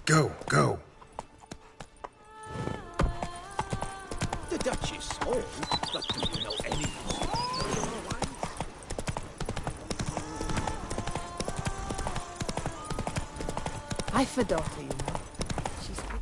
Go, go. The Dutch is small, but do you know anything? I've a daughter, you know. She's good.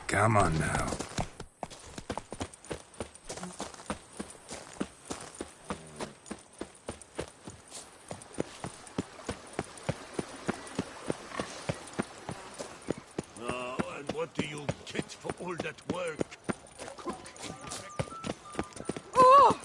Come on now. And what do you get for all that work? Oh!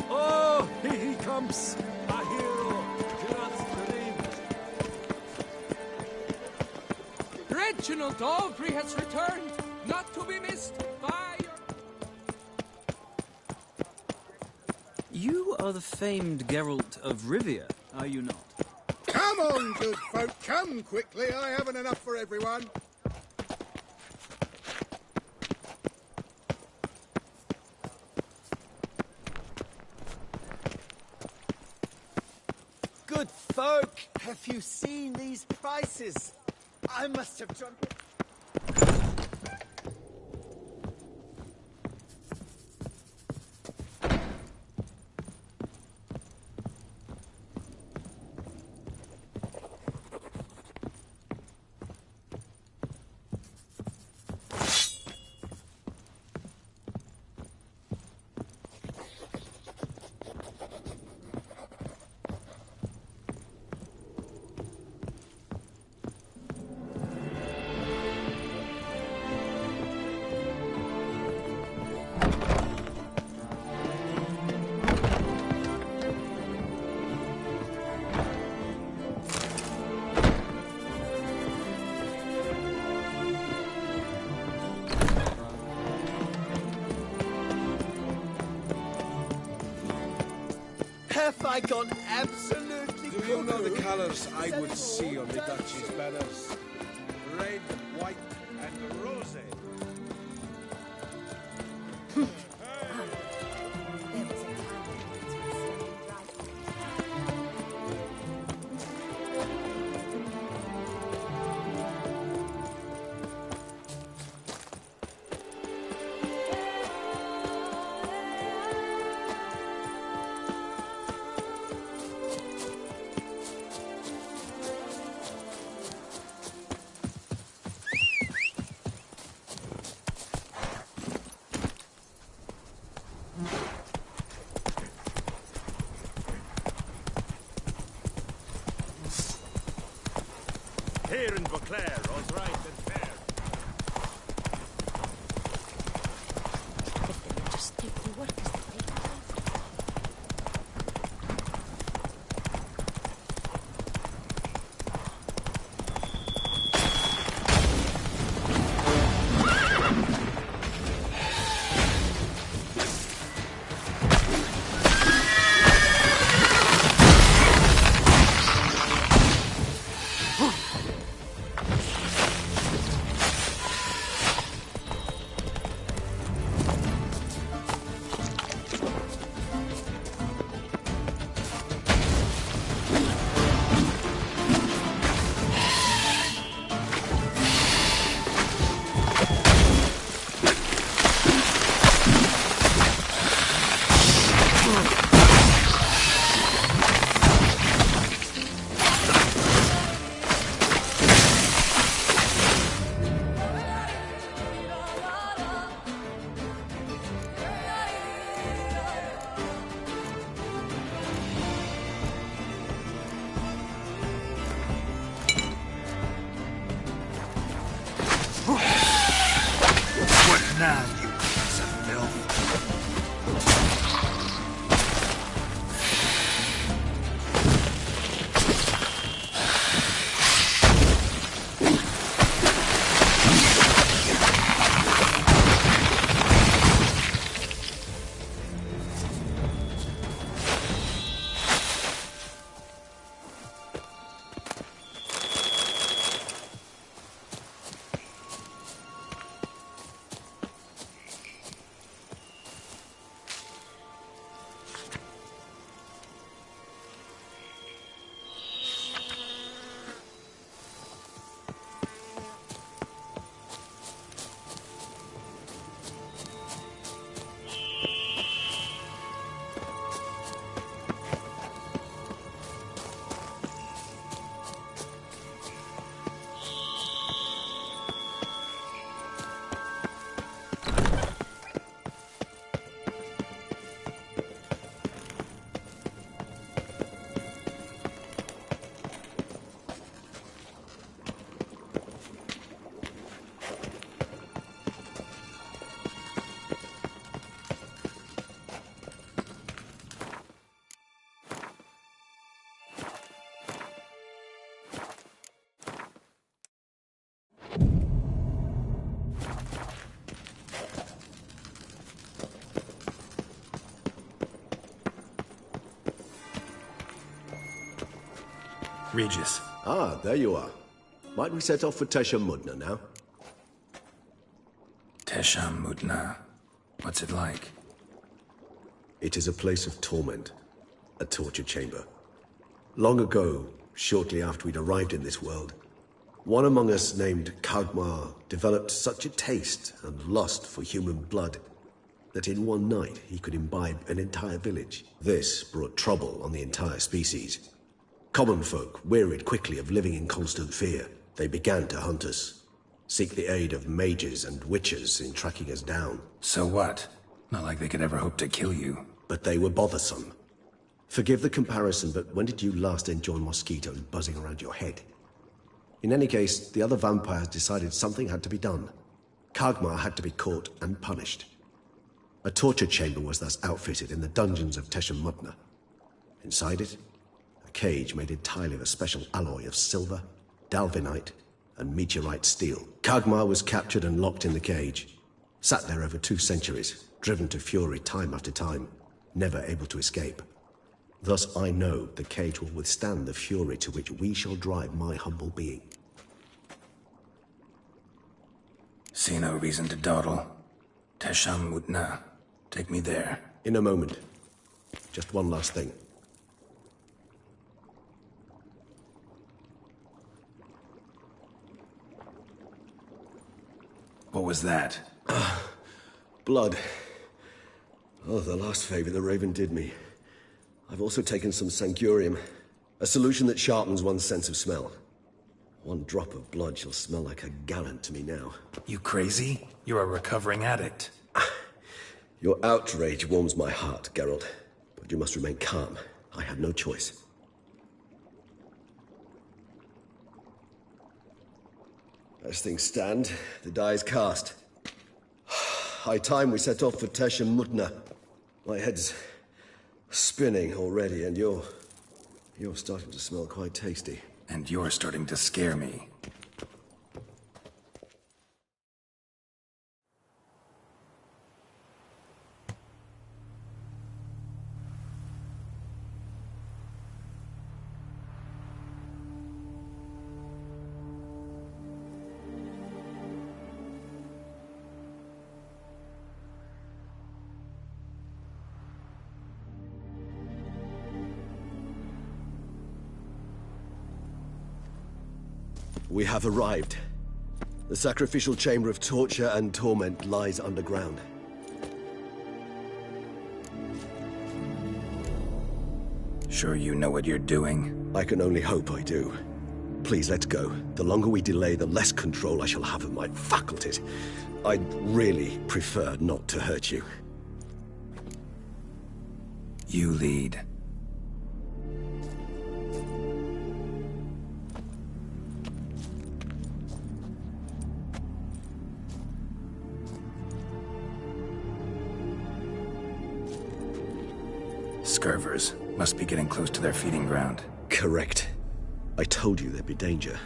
Oh, here he comes! A hero! Just believed. Reginald Aubrey has returned, not to be missed by your... You are the famed Geralt of Rivia, are you not? Come on, good folk, come quickly. I haven't enough for everyone. Good folk, have you seen these prices? I must have jumped. have I gone absolutely Do you know the cuckoo? colours I would see on the Duchy's banners? Red, white, and rose. There was a time when it was standing right. Here in Beauclair, all's right and fair. If they would just take the work as they take it. What now, you piece of filth? Regis. Ah, there you are. Might we set off for Tesha Mudna now? Tesham Mutna. What's it like? It is a place of torment, a torture chamber. Long ago, shortly after we'd arrived in this world, one among us named Kagmar developed such a taste and lust for human blood that in one night he could imbibe an entire village. This brought trouble on the entire species. Common folk wearied quickly of living in constant fear. They began to hunt us, seek the aid of mages and witches in tracking us down. So what? Not like they could ever hope to kill you. But they were bothersome. Forgive the comparison, but when did you last enjoy mosquitoes buzzing around your head? In any case, the other vampires decided something had to be done. Kagmar had to be caught and punished. A torture chamber was thus outfitted in the dungeons of Tesha Mudna. Inside it, a cage made entirely of a special alloy of silver, dalvinite, and meteorite steel. Kagmar was captured and locked in the cage. Sat there over 2 centuries, driven to fury time after time, never able to escape. Thus I know the cage will withstand the fury to which we shall drive my humble being. See no reason to dawdle. Tesham Mutna. Take me there. In a moment. Just one last thing. What was that? Blood. Oh, the last favor the Raven did me. I've also taken some Sancurium, a solution that sharpens one's sense of smell. One drop of blood shall smell like a gallon to me now. You crazy? You're a recovering addict. Your outrage warms my heart, Geralt. But you must remain calm. I had no choice. As things stand, the die is cast. High time we set off for Tesham Mutna. My head's spinning already, and you're starting to smell quite tasty. And you're starting to scare me. We have arrived. The sacrificial chamber of torture and torment lies underground. Sure you know what you're doing? I can only hope I do. Please, let's go. The longer we delay, the less control I shall have of my faculties. I'd really prefer not to hurt you. You lead. Scurvers must be getting close to their feeding ground. Correct. I told you there'd be danger.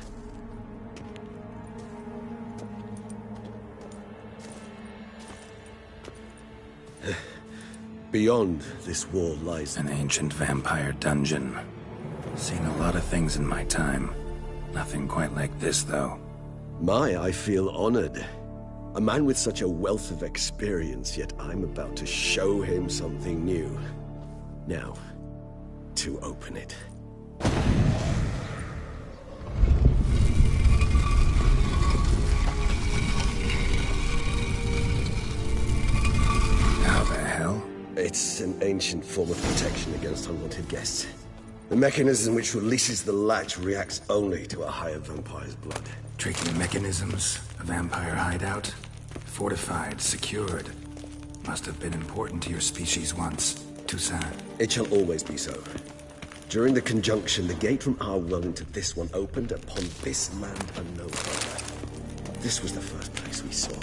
Beyond this wall lies An ancient vampire dungeon. Seen a lot of things in my time. Nothing quite like this, though. I feel honored. A man with such a wealth of experience, yet I'm about to show him something new. Now, to open it. How the hell? It's an ancient form of protection against unwanted guests. The mechanism which releases the latch reacts only to a higher vampire's blood. Tricky mechanisms. A vampire hideout. Fortified, secured. Must have been important to your species once. Toussaint. It shall always be so. During the conjunction, the gate from our world into this one opened upon this land and no other. This was the first place we saw.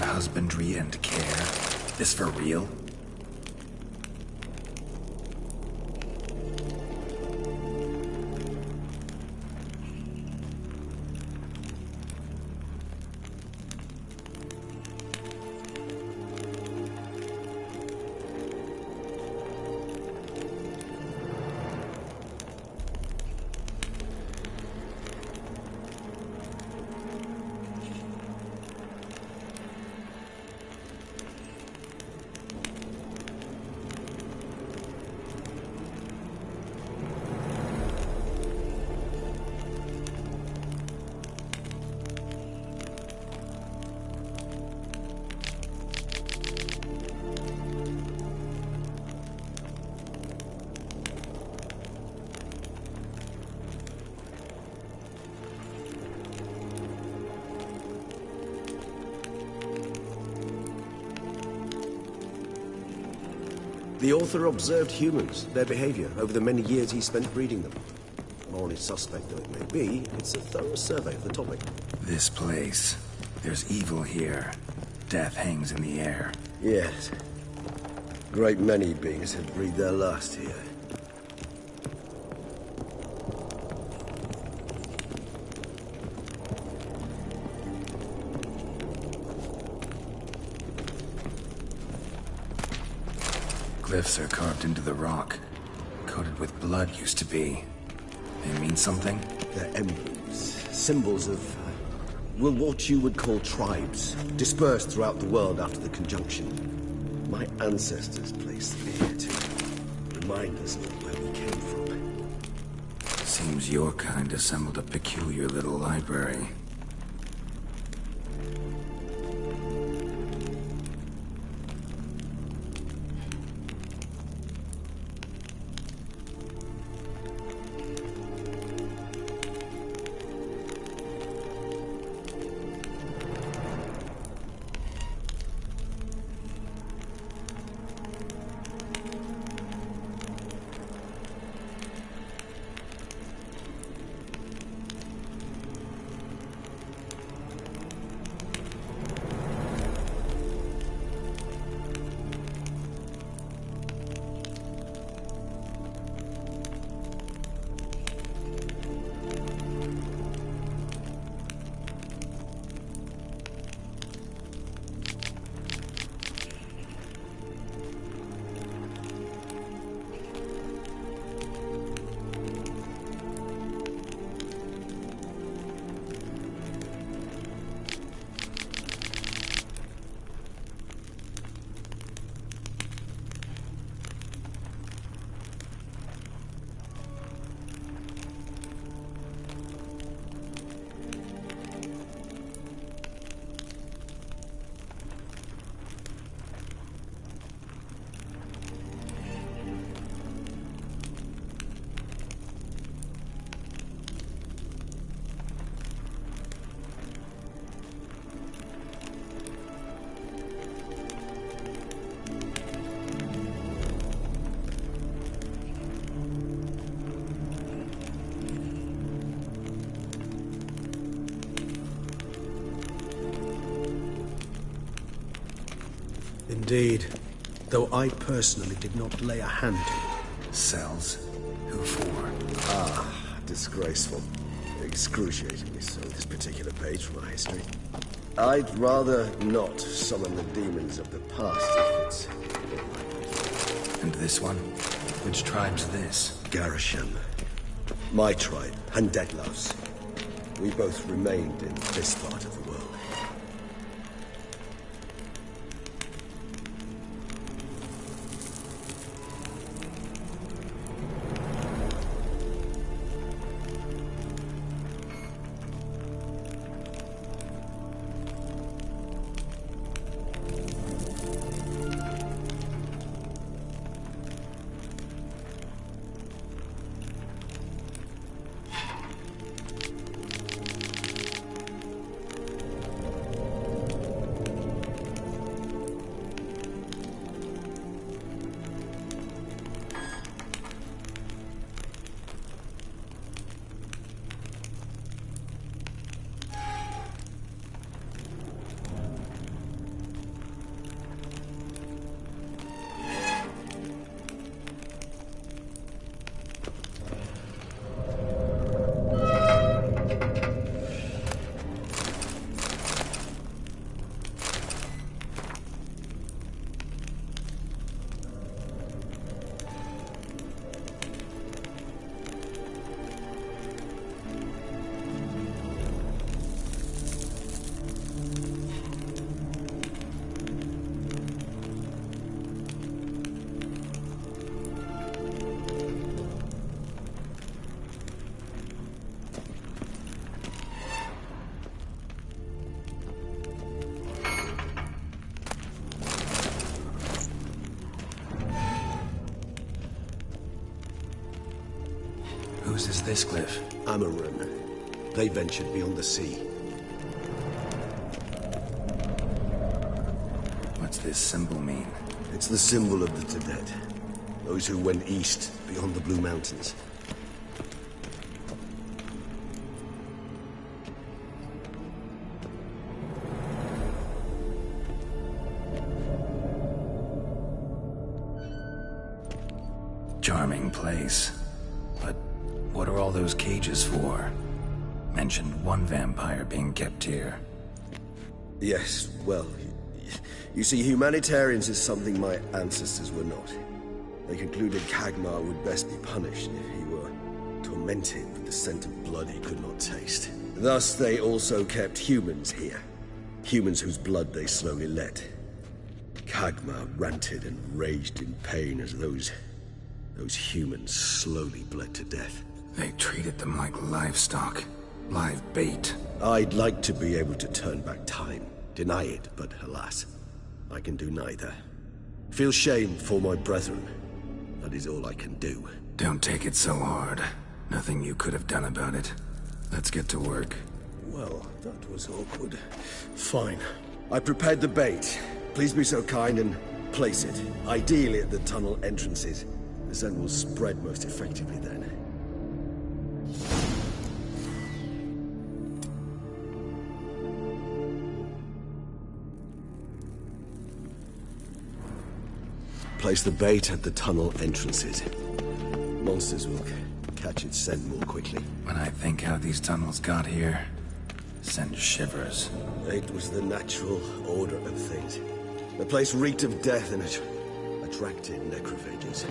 Husbandry and care. This for real? The author observed humans, their behavior, over the many years he spent breeding them. Morally suspect though it may be, it's a thorough survey of the topic. This place. There's evil here. Death hangs in the air. Yes. Great many beings have breathed their last here. Glyphs are carved into the rock. Coated with blood used to be. They mean something? They're emblems, symbols of, well, what you would call tribes, dispersed throughout the world after the conjunction. My ancestors placed them here to remind us of where we came from. Seems your kind assembled a peculiar little library. Indeed. Though I personally did not lay a hand to it. Cells? Who for? Ah, disgraceful. Excruciatingly so, this particular page from our history. I'd rather not summon the demons of the past if it's... And this one? Which tribe's this? Garisham. My tribe, and Deadlove's. We both remained in this part of the world. Whose is this glyph? Amarim. They ventured beyond the sea. What's this symbol mean? It's the symbol of the Tedet. Those who went east, beyond the Blue Mountains. What are all those cages for? Mentioned one vampire being kept here. Yes, well, you see, humanitarians is something my ancestors were not. They concluded Kagmar would best be punished if he were tormented with the scent of blood he could not taste. Thus, they also kept humans here. Humans whose blood they slowly let. Kagmar ranted and raged in pain as those humans slowly bled to death. They treated them like livestock. Live bait. I'd like to be able to turn back time, deny it, but alas, I can do neither. Feel shame for my brethren. That is all I can do. Don't take it so hard. Nothing you could have done about it. Let's get to work. Well, that was awkward. Fine. I prepared the bait. Please be so kind and place it, ideally at the tunnel entrances. The scent will spread most effectively then. Place the bait at the tunnel entrances. Monsters will catch its scent more quickly. When I think how these tunnels got here, sends shivers. It was the natural order of things. The place reeked of death and it attracted necrophages.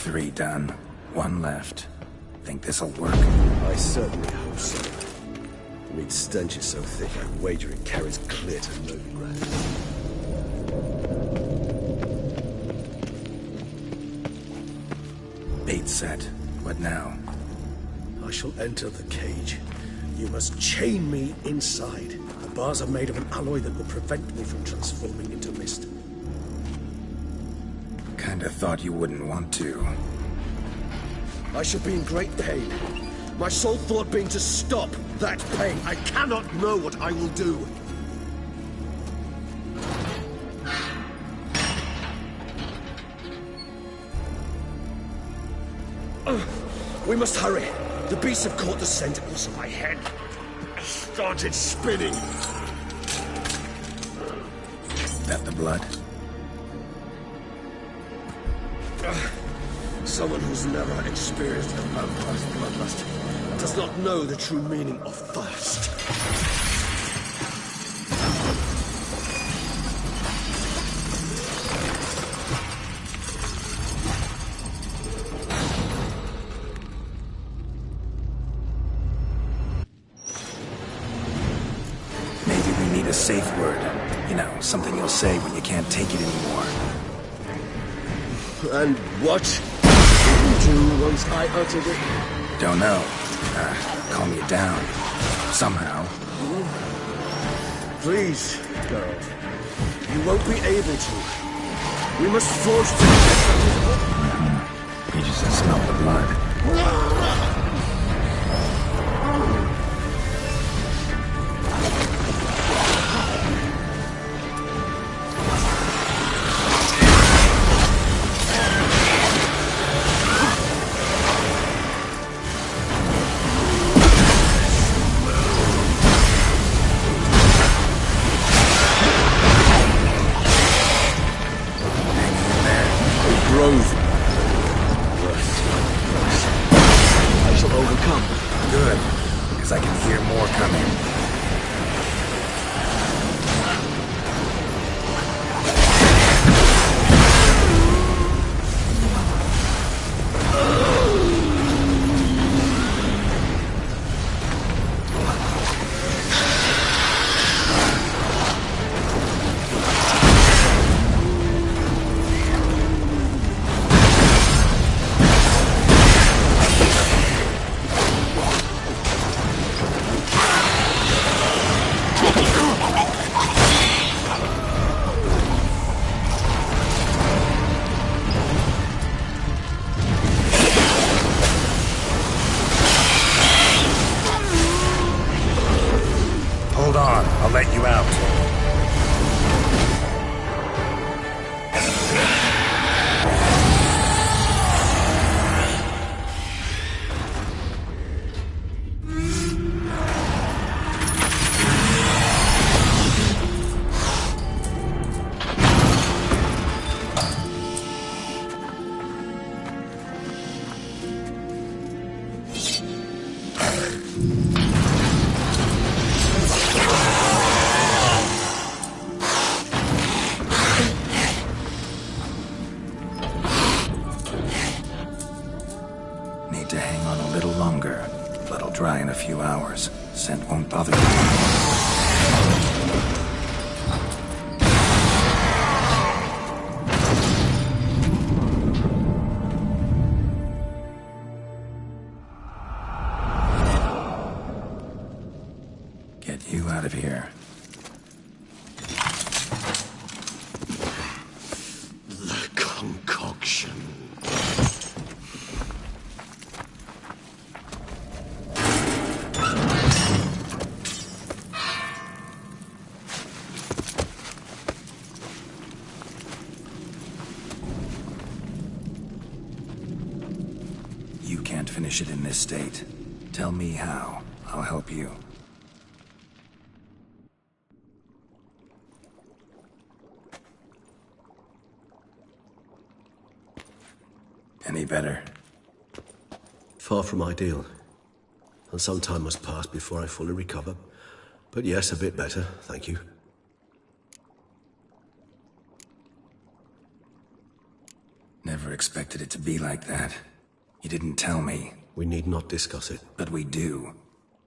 Three done. One left. Think this'll work? I certainly hope so. The meat stench is so thick, I'd wager it carries clear to Novigrad. Bait set. What now? I shall enter the cage. You must chain me inside. The bars are made of an alloy that will prevent me from transforming into mist. Kinda thought you wouldn't want to. I shall be in great pain. My sole thought being to stop that pain. I cannot know what I will do. We must hurry. The beasts have caught the scent, also my head started spinning. That the blood? Someone who's never experienced a vampire's bloodlust does not know the true meaning of thirst. Maybe we need a safe word. You know, something you'll say when you can't take it anymore. And what did you do once I uttered it? Don't know. Calm you down. Somehow. Please, girl. You won't be able to. We must forge together. You just smell the blood. because I can hear more coming. Hold on, I'll let you out. Need to hang on a little longer. Blood'll dry in a few hours. Scent won't bother you. Get you out of here. The concoction. You can't finish it in this state. Tell me how. I'll help you. Any better? Far from ideal. And some time must pass before I fully recover. But yes, a bit better, thank you. Never expected it to be like that. You didn't tell me. We need not discuss it. But we do.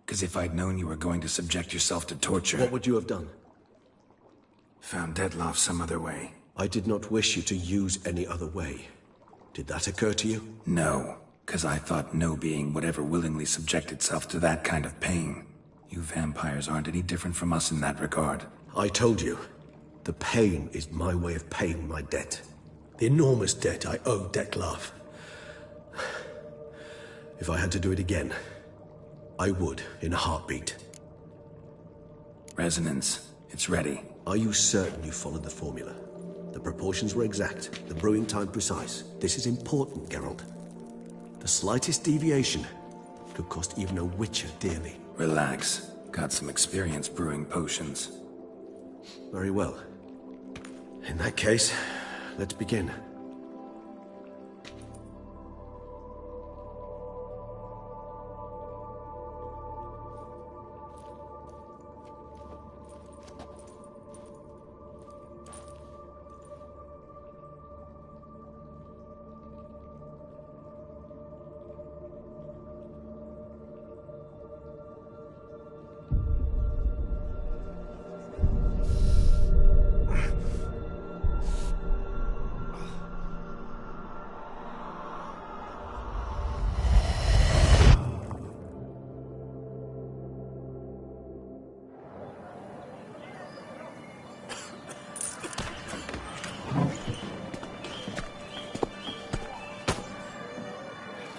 Because if I'd known you were going to subject yourself to torture... What would you have done? Found Detloff some other way. I did not wish you to use any other way. Did that occur to you? No. Because I thought no being would ever willingly subject itself to that kind of pain. You vampires aren't any different from us in that regard. I told you. The pain is my way of paying my debt. The enormous debt I owe Detlaff. If I had to do it again, I would, in a heartbeat. Resonance. It's ready. Are you certain you followed the formula? The proportions were exact, the brewing time precise. This is important, Geralt. The slightest deviation could cost even a witcher dearly. Relax. Got some experience brewing potions. Very well. In that case, let's begin.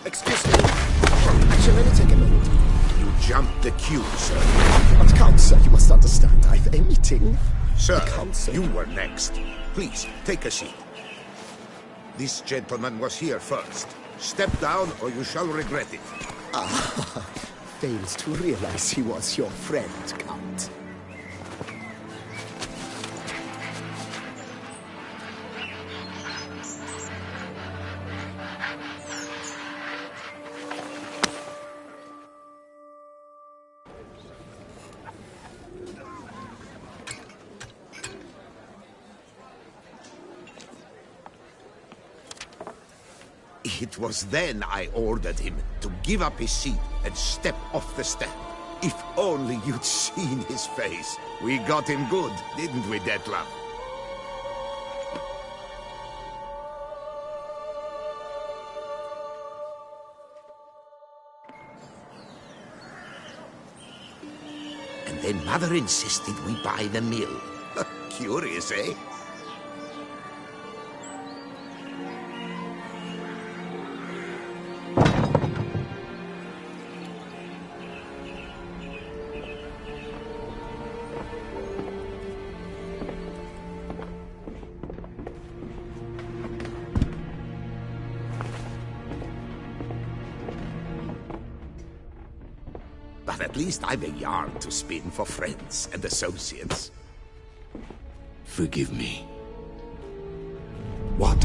Excuse me. Shall I take a minute? You jumped the queue, sir. But Count, sir, you must understand. I've a meeting. Sir, Counsel. you were next. Please, take a seat. This gentleman was here first. Step down or you shall regret it. Fails to realize he was your friend, Count. It was then I ordered him to give up his seat and step off the step. If only you'd seen his face. We got him good, didn't we, Detlef? And then Mother insisted we buy the mill. Curious, eh? But at least I'm a yarn to spin for friends and associates. Forgive me. What?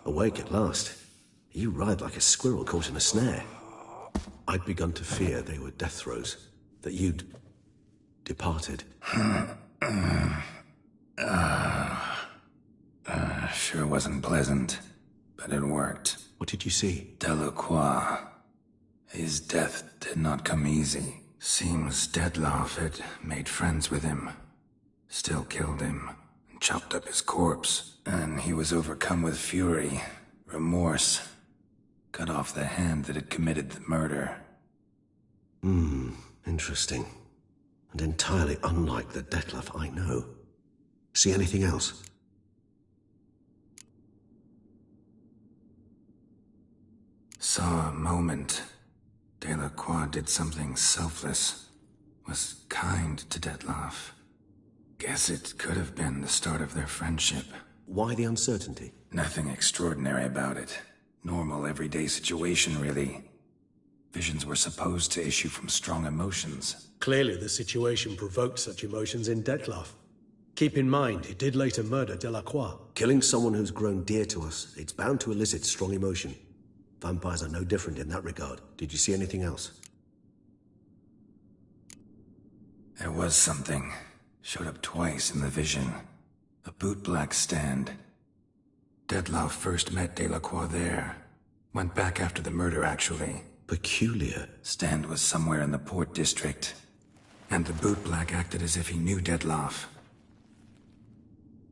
Awake at last. You ride like a squirrel caught in a snare. I'd begun to fear they were death throes, that you'd departed. Sure wasn't pleasant, but it worked. What did you see? Delacroix. His death did not come easy. Seems Detlef had made friends with him. Still killed him, and chopped up his corpse. And he was overcome with fury, remorse. Cut off the hand that had committed the murder. Interesting. And entirely unlike the Detlef I know. See anything else? Saw a moment. Delacroix did something selfless. Was kind to Detlef. Guess it could have been the start of their friendship. Why the uncertainty? Nothing extraordinary about it. Normal, everyday situation, really. Visions were supposed to issue from strong emotions. Clearly the situation provoked such emotions in Detlef. Keep in mind, he did later murder Delacroix. Killing someone who's grown dear to us, it's bound to elicit strong emotion. Vampires are no different in that regard. Did you see anything else? There was something. Showed up twice in the vision. A bootblack stand. Detlef first met Delacroix there. Went back after the murder, actually. Peculiar. Stand was somewhere in the Port District. And the bootblack acted as if he knew Detlef.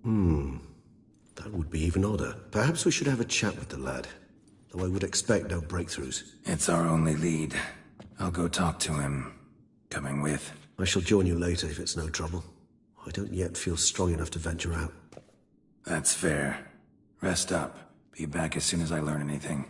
That would be even odder. Perhaps we should have a chat with the lad. Though I would expect no breakthroughs. It's our only lead. I'll go talk to him. Coming with. I shall join you later if it's no trouble. I don't yet feel strong enough to venture out. That's fair. Rest up. Be back as soon as I learn anything.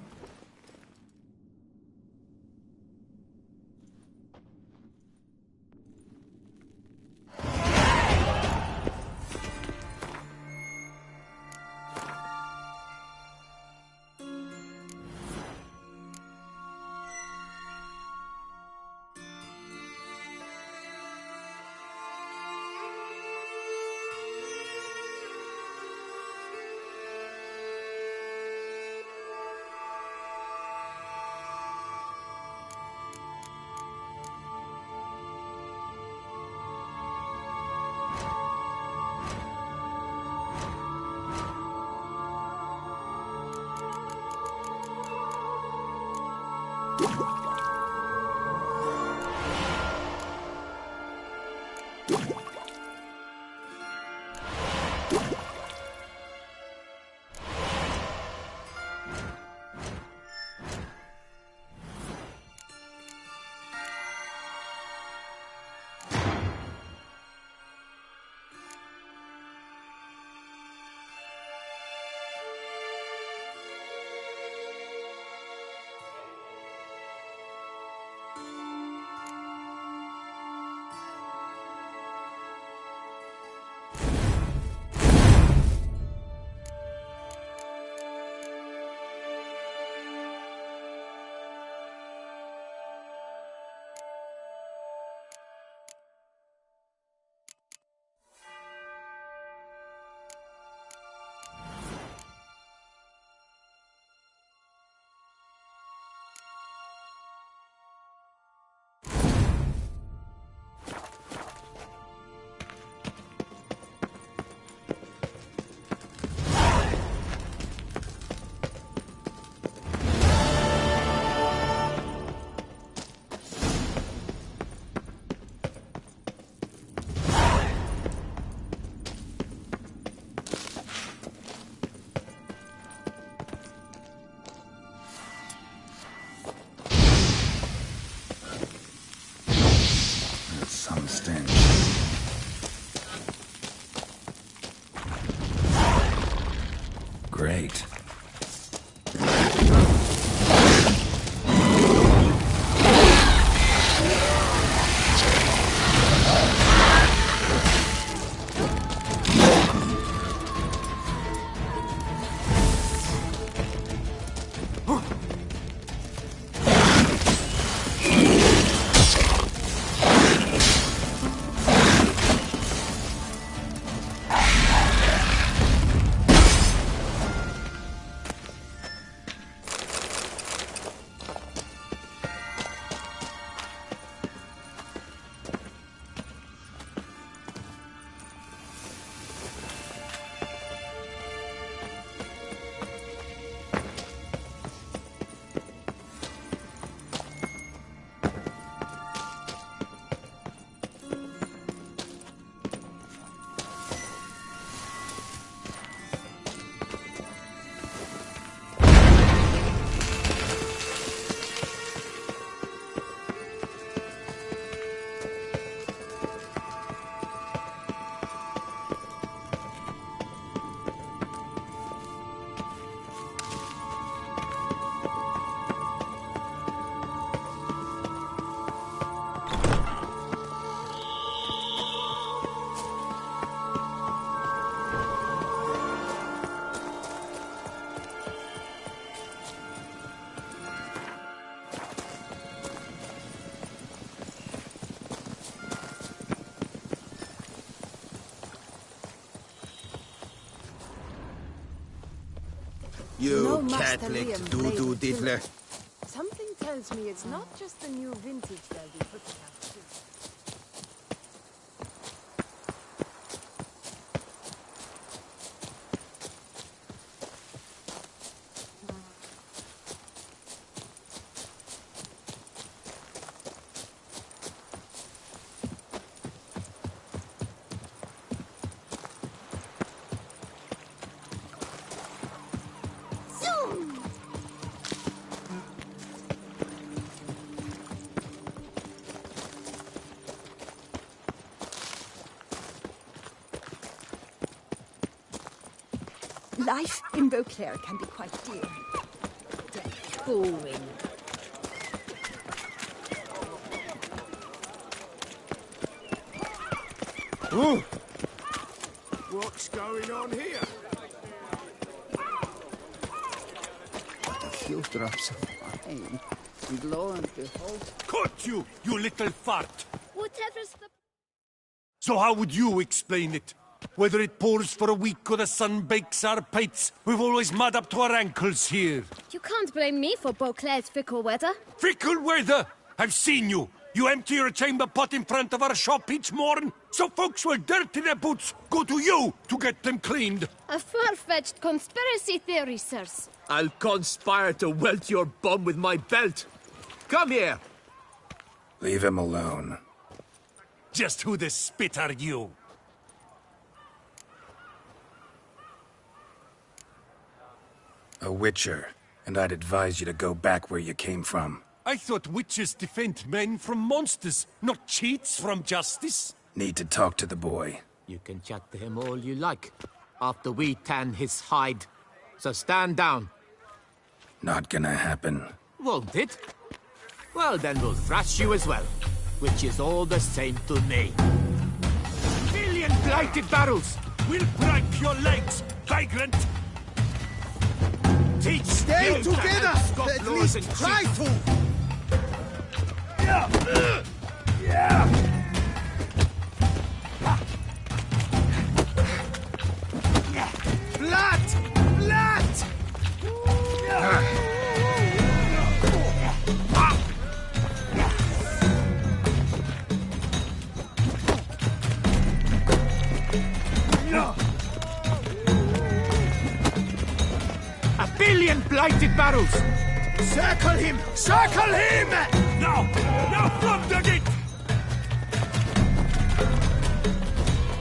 You Master Catholic Liam doo-doo played diddler. Something tells me it's not just the new vintage they'll be putting out, too. Life in Beauclair can be quite dear. Boring. Ooh. What's going on here? A few drops of wine. And lo and behold... Caught you, you little fart! Whatever's the... So how would you explain it? Whether it pours for a week or the sun bakes our pates, we've always mud up to our ankles here. You can't blame me for Beauclair's fickle weather. Fickle weather! I've seen you! You empty your chamber pot in front of our shop each morn, so folks will dirty their boots, go to you to get them cleaned. A far-fetched conspiracy theory, sirs. I'll conspire to welt your bum with my belt. Come here! Leave him alone. Just who the spit are you? A witcher, and I'd advise you to go back where you came from. I thought witches defend men from monsters, not cheats from justice. Need to talk to the boy. You can chat to him all you like, after we tan his hide. So stand down. Not gonna happen. Won't it? Well, then we'll thrash you as well, which is all the same to me. Million blighted barrels! We'll break your legs, vagrant! Teach Stay you to together! help Scott At laws least and try cheat. to! Blood! Blood! A billion blighted barrels! Circle him! Circle him! Now! Now from the gate!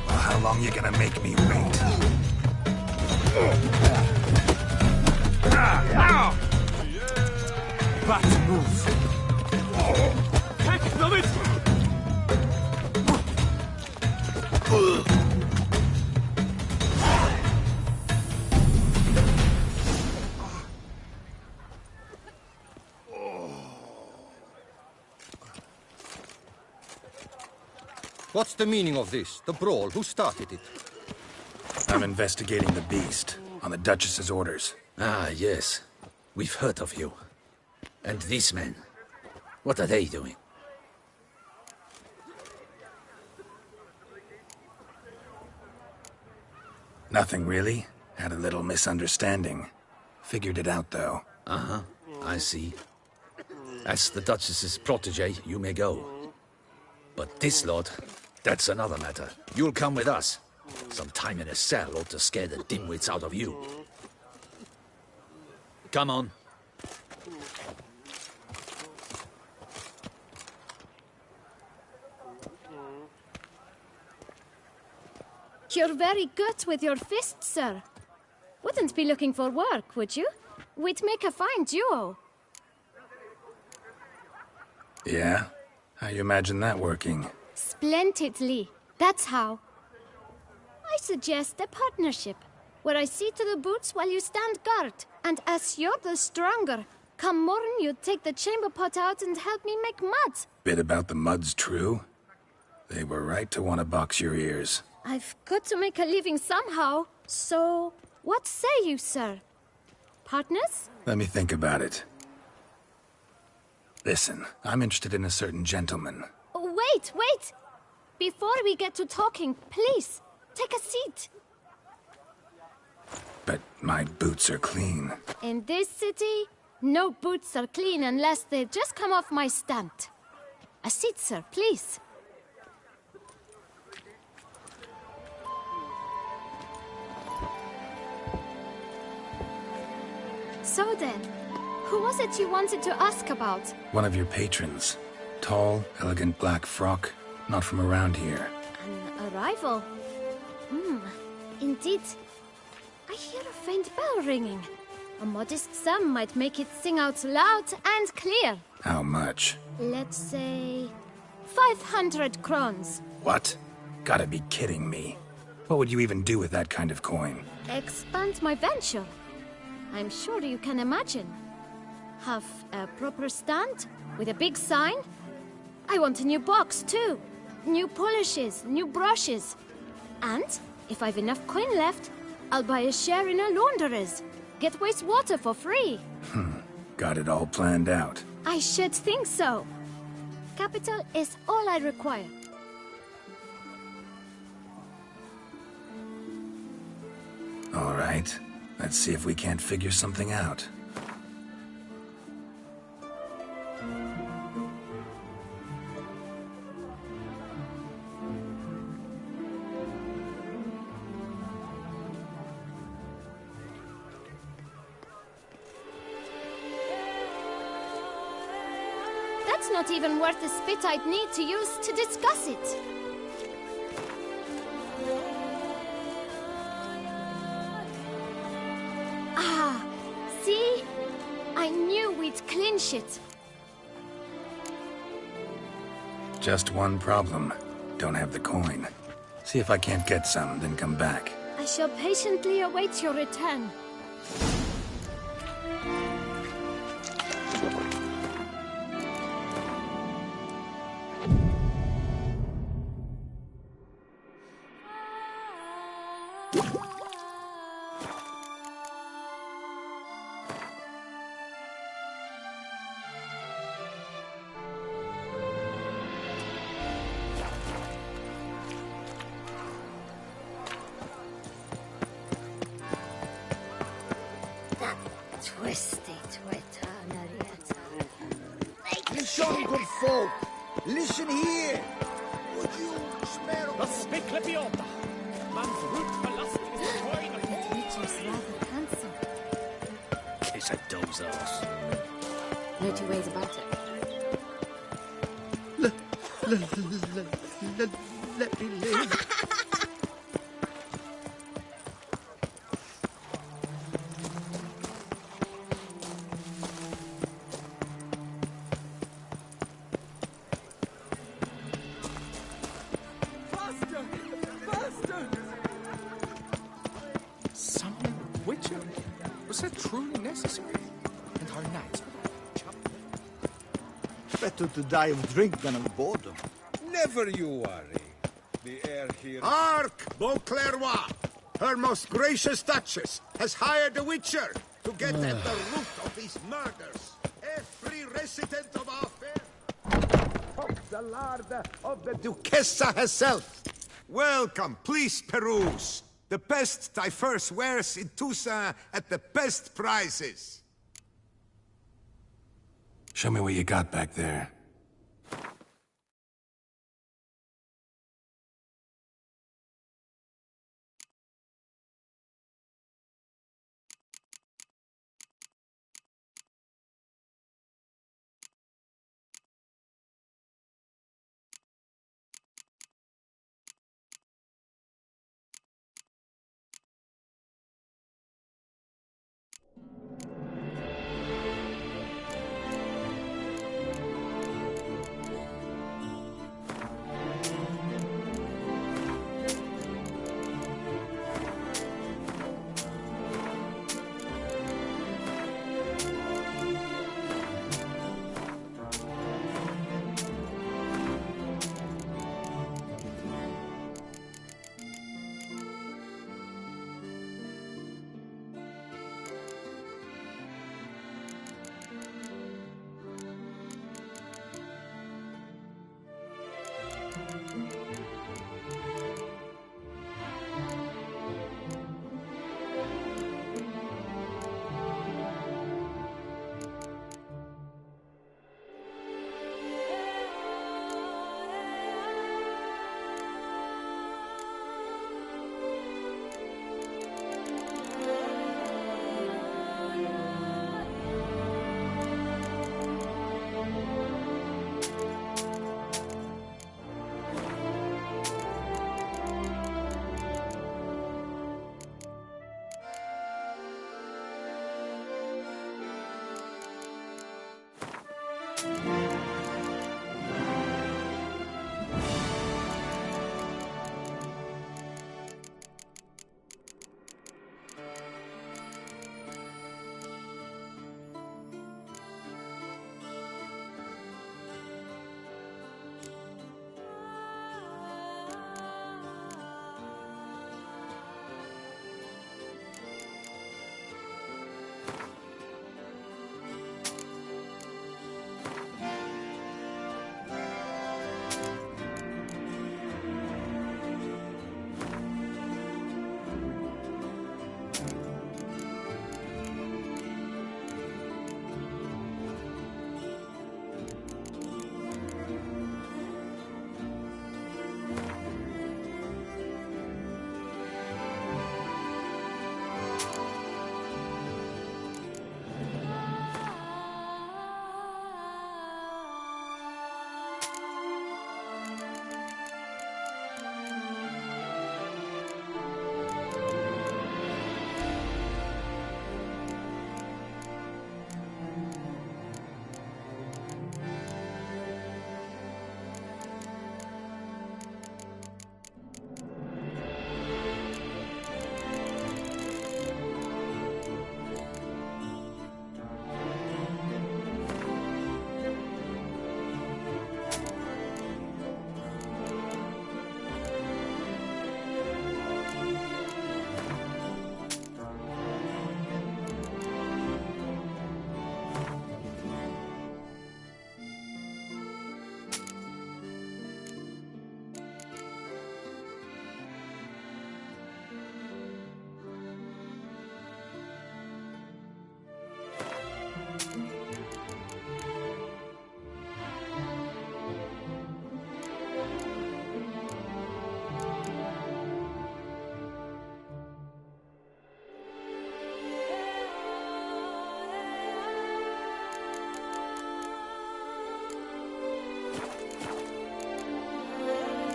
Well, how long you gonna make me wait? Now! Bad move. Heck of it! What's the meaning of this? The brawl? Who started it? I'm investigating the beast, on the Duchess's orders. Ah, yes. We've heard of you. And these men, what are they doing? Nothing really. Had a little misunderstanding. Figured it out, though. Uh-huh, I see. As the Duchess's protege, you may go. But this lot, that's another matter. You'll come with us. Some time in a cell ought to scare the dimwits out of you. Come on. You're very good with your fists, sir. Wouldn't be looking for work, would you? We'd make a fine duo. Yeah? How you imagine that working? Splendidly. That's how. I suggest a partnership, where I see to the boots while you stand guard. And as you're the stronger, come morn you take the chamber pot out and help me make mud. Bit about the mud's true? They were right to want to box your ears. I've got to make a living somehow. So, what say you, sir? Partners? Let me think about it. Listen, I'm interested in a certain gentleman. Oh, wait! Before we get to talking, please, take a seat. But My boots are clean. In this city, no boots are clean unless they just come off my stand. A seat, sir, please. So then, who was it you wanted to ask about? One of your patrons. Tall, elegant black frock. Not from around here. An arrival? Indeed. I hear a faint bell ringing. A modest sum might make it sing out loud and clear. How much? Let's say 500 crowns. What? Gotta be kidding me. What would you even do with that kind of coin? Expand my venture. I'm sure you can imagine. Have a proper stand with a big sign. I want a new box too. New polishes, new brushes. And if I've enough coin left, I'll buy a share in a launderer's. Get wastewater for free. Got it all planned out. I should think so. Capital is all I require. All right. Let's see if we can't figure something out. That's not even worth the spit I'd need to use to discuss it. Ah, see? I knew we'd clinch it. Just one problem. Don't have the coin. See if I can't get some, then come back. I shall patiently await your return. Twisty Twitter, Marietta. Listen, good folk. Listen here. Would you spare The spickle piota. Man's root belasting is the coin of That Richard's rather handsome. Kiss a dove's arse. No two ways about it. let me live. Summoning a witcher? Was that truly necessary? And our knights Better to die of drink than of boredom. Never you worry. The air here... Hark, Beauclervois! Her most gracious Duchess has hired a witcher to get at the root of these murders. Every resident of our fair... the lard of the Duchessa herself. Welcome, please peruse. The best diverse wares in Toussaint at the best prices. Show me what you got back there.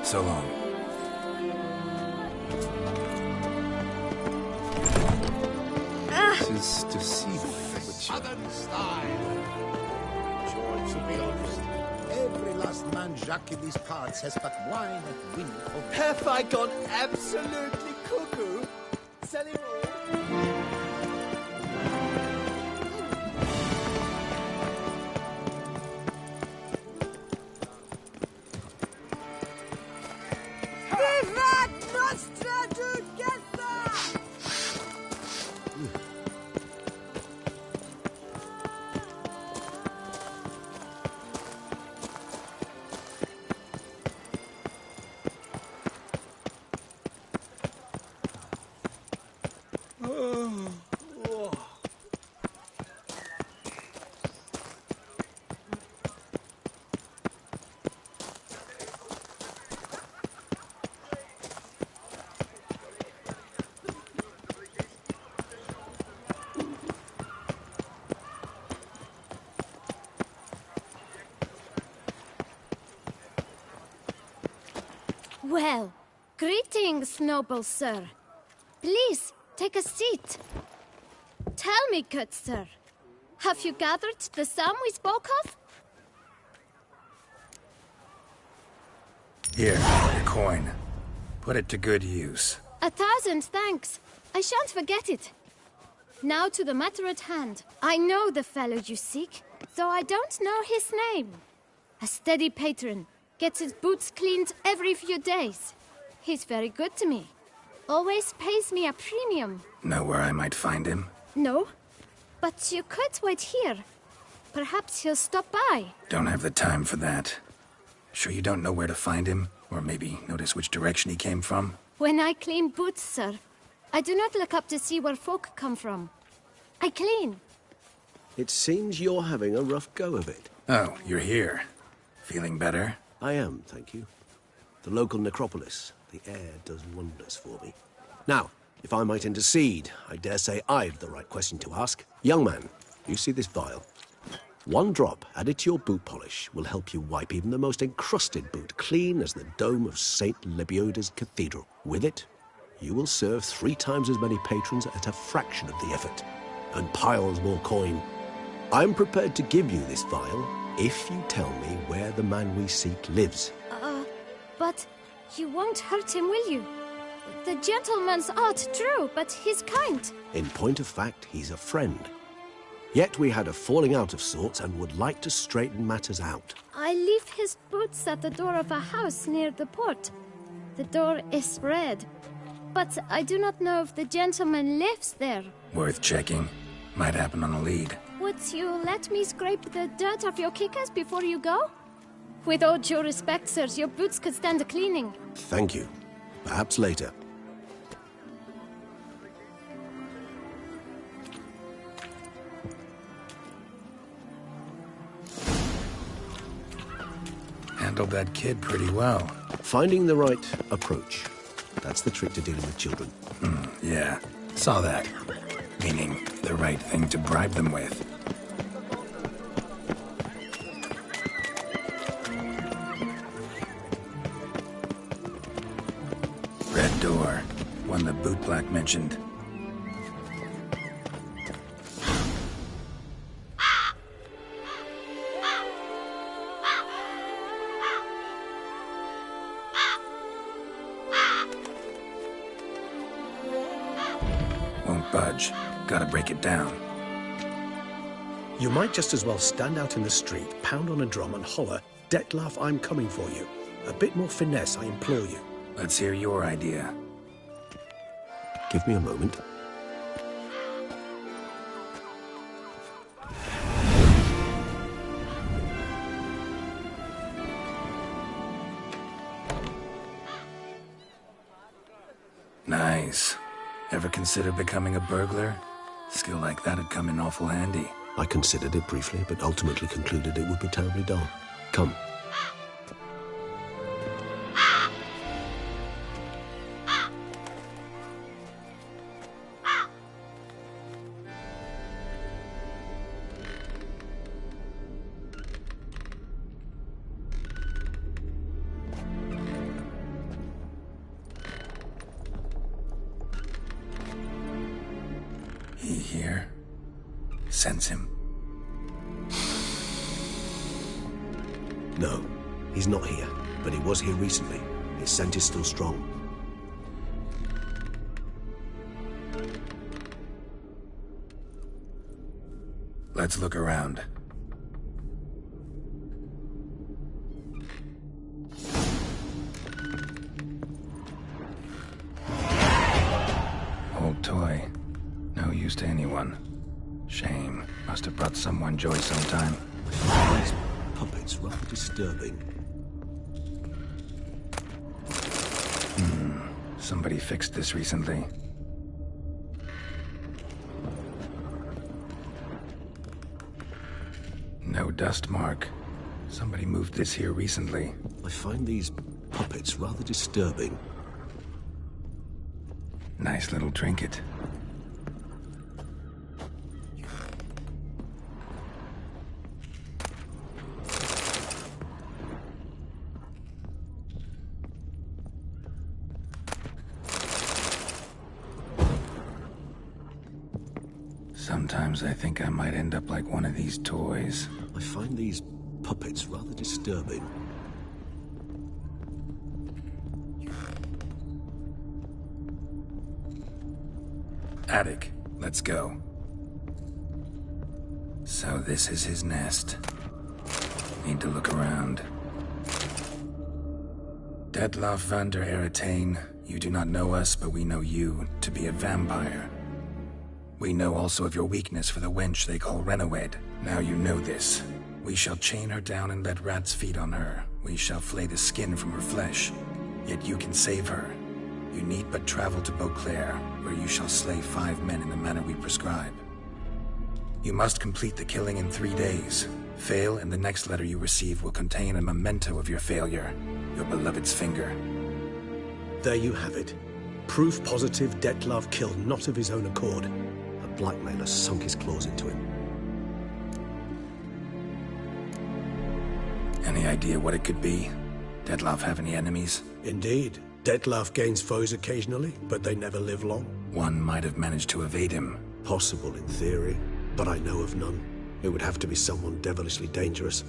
So long. This is deceiving. Southern style. George, to be honest, every last man Jacques in these parts has but wine and wind for... Have I gone absolutely cuckoo? Selling all? Vivat Nostra Duquesa! Well, greetings, noble sir. Please, take a seat. Tell me, good sir, have you gathered the sum we spoke of? Here, your coin. Put it to good use. 1,000 thanks. I shan't forget it. Now to the matter at hand. I know the fellow you seek, though I don't know his name. A steady patron. Gets his boots cleaned every few days. He's very good to me. Always pays me a premium. Know where I might find him? No, but you could wait here. Perhaps he'll stop by. Don't have the time for that. Sure you don't know where to find him? Or maybe notice which direction he came from? When I clean boots, sir, I do not look up to see where folk come from. I clean. It seems you're having a rough go of it. Oh, you're here. Feeling better? I am, thank you. The local necropolis. The air does wonders for me. Now, if I might intercede, I dare say I've the right question to ask. Young man, you see this vial? One drop added to your boot polish will help you wipe even the most encrusted boot clean as the dome of St. Lebioda's Cathedral. With it, you will serve 3 times as many patrons at a fraction of the effort, and piles more coin. I'm prepared to give you this vial if you tell me where the man we seek lives. But you won't hurt him, will you? The gentleman's odd, true, but he's kind. In point of fact, he's a friend. Yet we had a falling out of sorts and would like to straighten matters out. I leave his boots at the door of a house near the port. The door is red, but I do not know if the gentleman lives there. Worth checking. Might happen on a lead. Would you let me scrape the dirt off your kickers before you go? With all due respect, sirs, your boots could stand a cleaning. Thank you. Perhaps later. Handled that kid pretty well. Finding the right approach. That's the trick to dealing with children. Yeah, saw that. Meaning the right thing to bribe them with. Red door. One the bootblack mentioned. Won't budge. Gotta break it down. You might just as well stand out in the street, pound on a drum and holler, "Dettlaff, I'm coming for you." A bit more finesse, I implore you. Let's hear your idea. Give me a moment. Nice. Ever consider becoming a burglar? Skill like that'd come in awful handy. I considered it briefly, but ultimately concluded it would be terribly dull. Come. sense him? No, he's not here, but he was here recently. His scent is still strong. Let's look around. Old toy. No use to anyone. Shame. Must have brought someone joy sometime. These puppets rather disturbing. Somebody fixed this recently. No dust mark. Somebody moved this here recently. I find these puppets rather disturbing. Nice little trinket. Sometimes I think I might end up like one of these toys. I find these puppets rather disturbing. Attic, let's go. So this is his nest. Need to look around. Detlaff van der Eretain, you do not know us, but we know you to be a vampire. We know also of your weakness for the wench they call Renawed. Now you know this. We shall chain her down and let rats feed on her. We shall flay the skin from her flesh. Yet you can save her. You need but travel to Beauclair, where you shall slay 5 men in the manner we prescribe. You must complete the killing in 3 days. Fail, and the next letter you receive will contain a memento of your failure. Your beloved's finger. There you have it. Proof positive Detlaff killed not of his own accord. A blackmailer sunk his claws into him. Any idea what it could be? Detlaff have any enemies? Indeed. Detlaff gains foes occasionally, but they never live long. One might have managed to evade him. Possible in theory, but I know of none. It would have to be someone devilishly dangerous.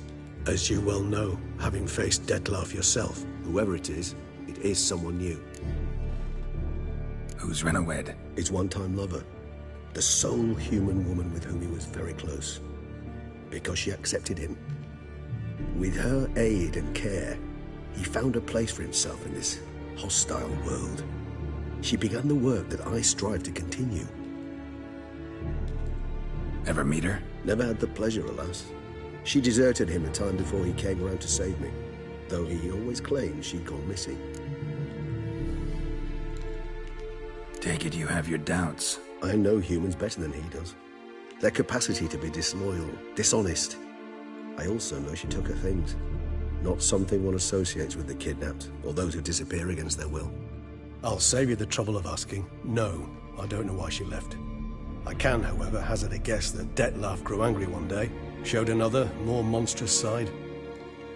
As you well know, having faced Detlaff yourself. Whoever it is someone new. Who's Renawed? His one-time lover. The sole human woman with whom he was very close. Because she accepted him. With her aid and care, he found a place for himself in this hostile world. She began the work that I strive to continue. Ever meet her? Never had the pleasure, alas. She deserted him a time before he came around to save me, though he always claimed she'd gone missing. Take it you have your doubts. I know humans better than he does. Their capacity to be disloyal, dishonest. I also know she took her things. Not something one associates with the kidnapped, or those who disappear against their will. I'll save you the trouble of asking. No, I don't know why she left. I can, however, hazard a guess that Detlaff grew angry one day, showed another, more monstrous side.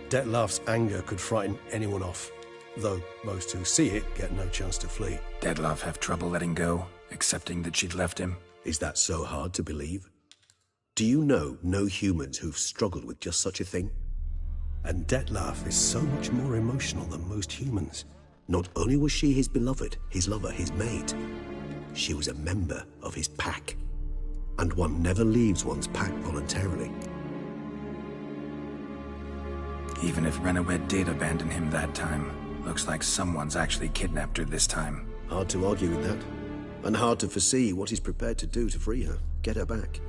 Detlaff's anger could frighten anyone off, though most who see it get no chance to flee. Detlaff have trouble letting go, accepting that she'd left him? Is that so hard to believe? Do you know no humans who've struggled with just such a thing? And Detlaff is so much more emotional than most humans. Not only was she his beloved, his lover, his mate, she was a member of his pack. And one never leaves one's pack voluntarily. Even if Renawed did abandon him that time, looks like someone's actually kidnapped her this time. Hard to argue with that. And hard to foresee what he's prepared to do to free her, get her back.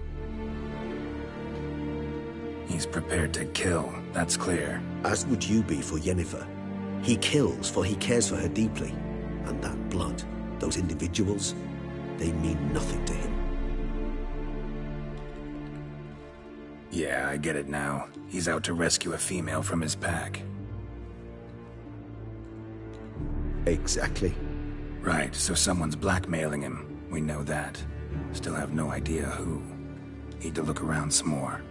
He's prepared to kill, that's clear. As would you be for Yennefer. He kills for he cares for her deeply. And that blood, those individuals, they mean nothing to him. Yeah, I get it now. He's out to rescue a female from his pack. Exactly. Right, so someone's blackmailing him. We know that. Still have no idea who. Need to look around some more.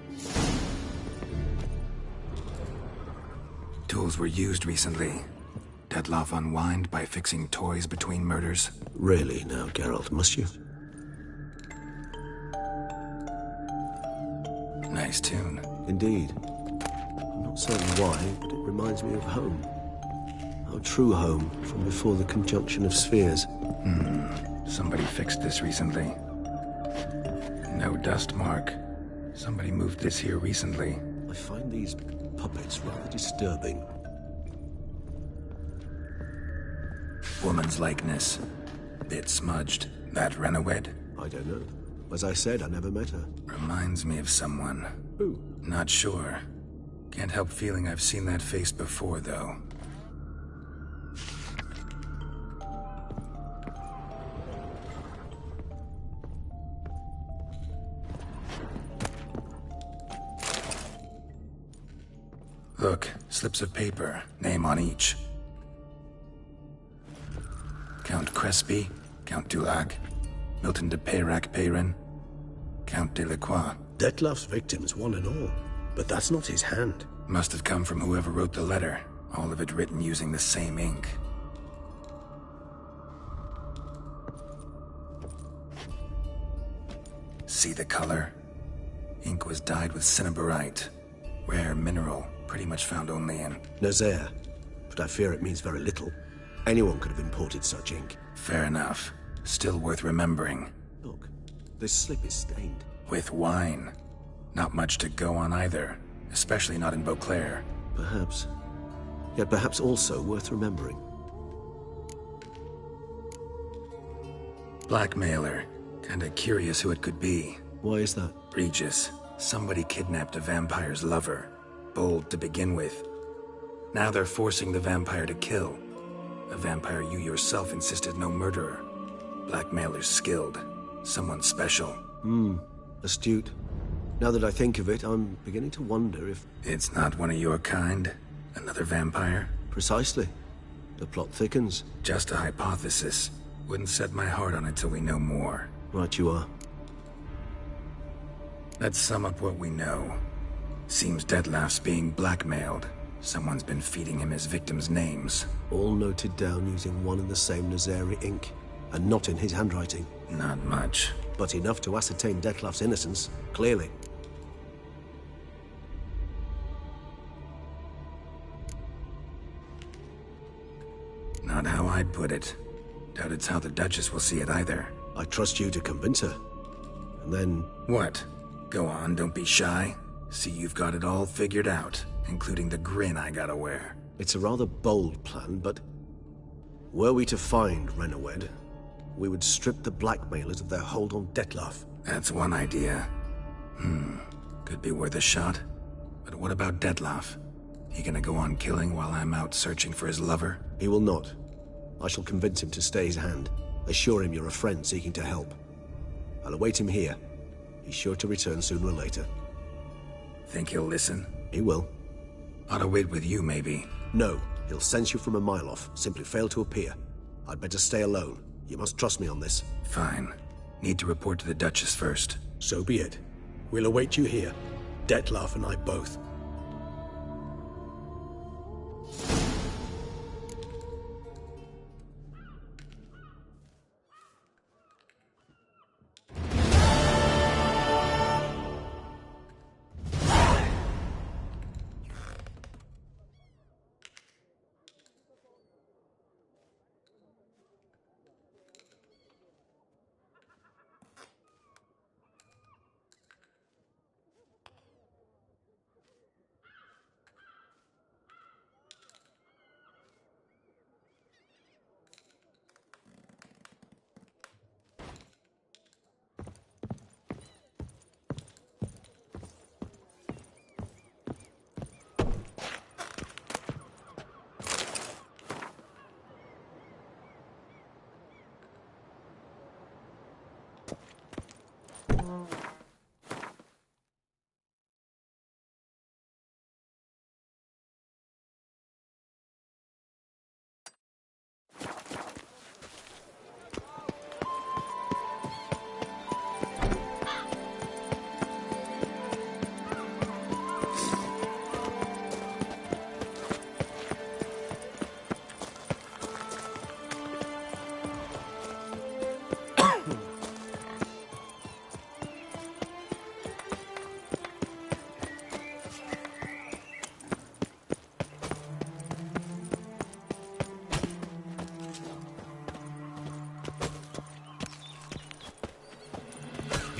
Tools were used recently. Detlaff unwind by fixing toys between murders. Really now, Geralt, must you? Nice tune. Indeed. I'm not certain why, but it reminds me of home. Our true home from before the conjunction of spheres. Somebody fixed this recently. No dust mark. Somebody moved this here recently. I find these puppets rather disturbing. Woman's likeness. Bit smudged. That Renawed? I don't know. As I said, I never met her. Reminds me of someone. Who? Not sure. Can't help feeling I've seen that face before, though. Look, slips of paper, name on each. Count Crespi, Count Dulag, Milton de Peyrac-Peyrin, Count Delacroix. Detlef's victims, one and all. But that's not his hand. Must have come from whoever wrote the letter. All of it written using the same ink. See the color? Ink was dyed with cinnabarite. Rare mineral, pretty much found only in Nazaire. But I fear it means very little. Anyone could have imported such ink. Fair enough. Still worth remembering. Look, this slip is stained. With wine. Not much to go on either. Especially not in Beauclair. Perhaps. Yet perhaps also worth remembering. Blackmailer. Kinda curious who it could be. Why is that? Regis. Somebody kidnapped a vampire's lover. Bold to begin with. Now they're forcing the vampire to kill. A vampire you yourself insisted no murderer. Blackmailer's skilled. Someone special. Astute. Now that I think of it, I'm beginning to wonder if... It's not one of your kind? Another vampire? Precisely. The plot thickens. Just a hypothesis. Wouldn't set my heart on it till we know more. Right you are. Let's sum up what we know. Seems Detlef's being blackmailed. Someone's been feeding him his victims' names. All noted down using one and the same Nazari ink. And not in his handwriting. Not much. But enough to ascertain Detlef's innocence, clearly. Not how I'd put it. Doubt it's how the Duchess will see it either. I trust you to convince her. And then... What? Go on, don't be shy. See you've got it all figured out, including the grin I gotta wear. It's a rather bold plan, but... Were we to find Renawed, we would strip the blackmailers of their hold on Detlef. That's one idea. Could be worth a shot. But what about Detlef? He gonna go on killing while I'm out searching for his lover? He will not. I shall convince him to stay his hand. Assure him you're a friend seeking to help. I'll await him here. He's sure to return sooner or later. Think he'll listen? He will. Ought to wait with you, maybe. No, he'll sense you from a mile off. Simply fail to appear. I'd better stay alone. You must trust me on this. Fine. Need to report to the Duchess first. So be it. We'll await you here. Detlef and I both.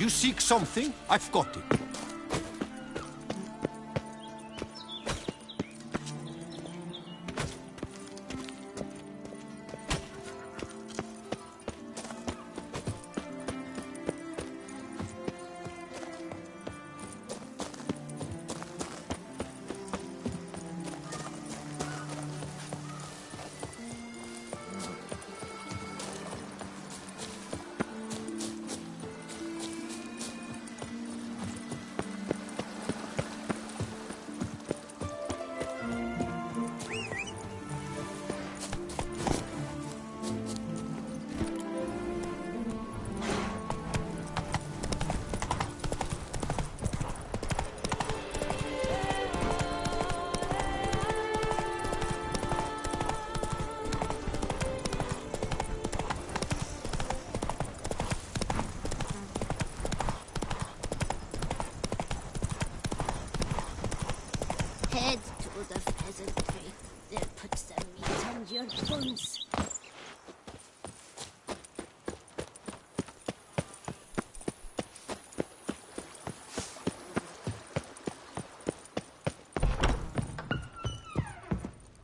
You seek something? I've got it. Head to the pheasantry. They'll put the meat on your bones.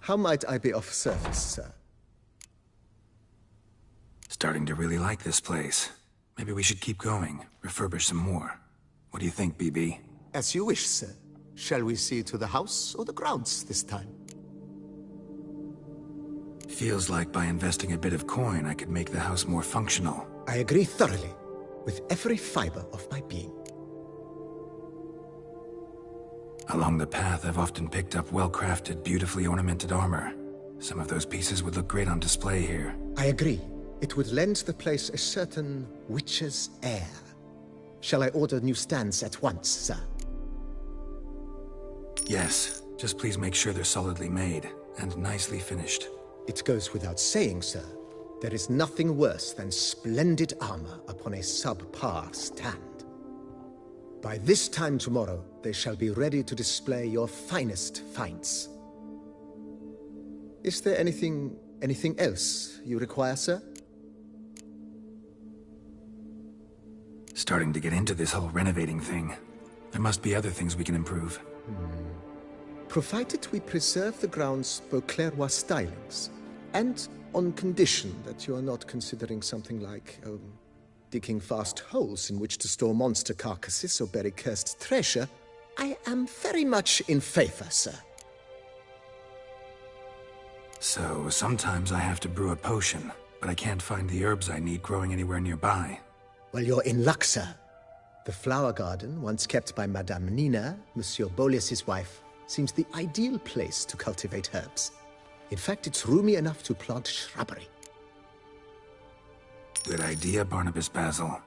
How might I be of service, sir? Starting to really like this place. Maybe we should keep going, refurbish some more. What do you think, BB? As you wish, sir. Shall we see to the house or the grounds this time? Feels like by investing a bit of coin, I could make the house more functional. I agree thoroughly, with every fiber of my being. Along the path, I've often picked up well-crafted, beautifully ornamented armor. Some of those pieces would look great on display here. I agree. It would lend the place a certain witch's air. Shall I order new stands at once, sir? Yes. Just please make sure they're solidly made and nicely finished. It goes without saying, sir. There is nothing worse than splendid armor upon a subpar stand. By this time tomorrow, they shall be ready to display your finest finds. Is there anything else you require, sir? Starting to get into this whole renovating thing. There must be other things we can improve. Provided we preserve the ground's Beauclervois stylings, and on condition that you are not considering something like, digging vast holes in which to store monster carcasses or bury cursed treasure, I am very much in favor, sir. So, sometimes I have to brew a potion, but I can't find the herbs I need growing anywhere nearby. Well, you're in luck, sir. The flower garden, once kept by Madame Nina, Monsieur Bolis's wife, seems the ideal place to cultivate herbs. In fact, it's roomy enough to plant shrubbery. Good idea, Barnabas Basil.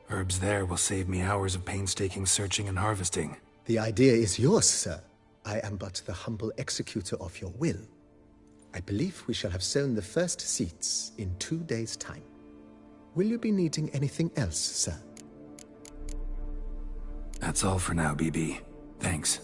Herbs there will save me hours of painstaking searching and harvesting. The idea is yours, sir. I am but the humble executor of your will. I believe we shall have sown the first seeds in 2 days' time. Will you be needing anything else, sir? That's all for now, BB. Thanks.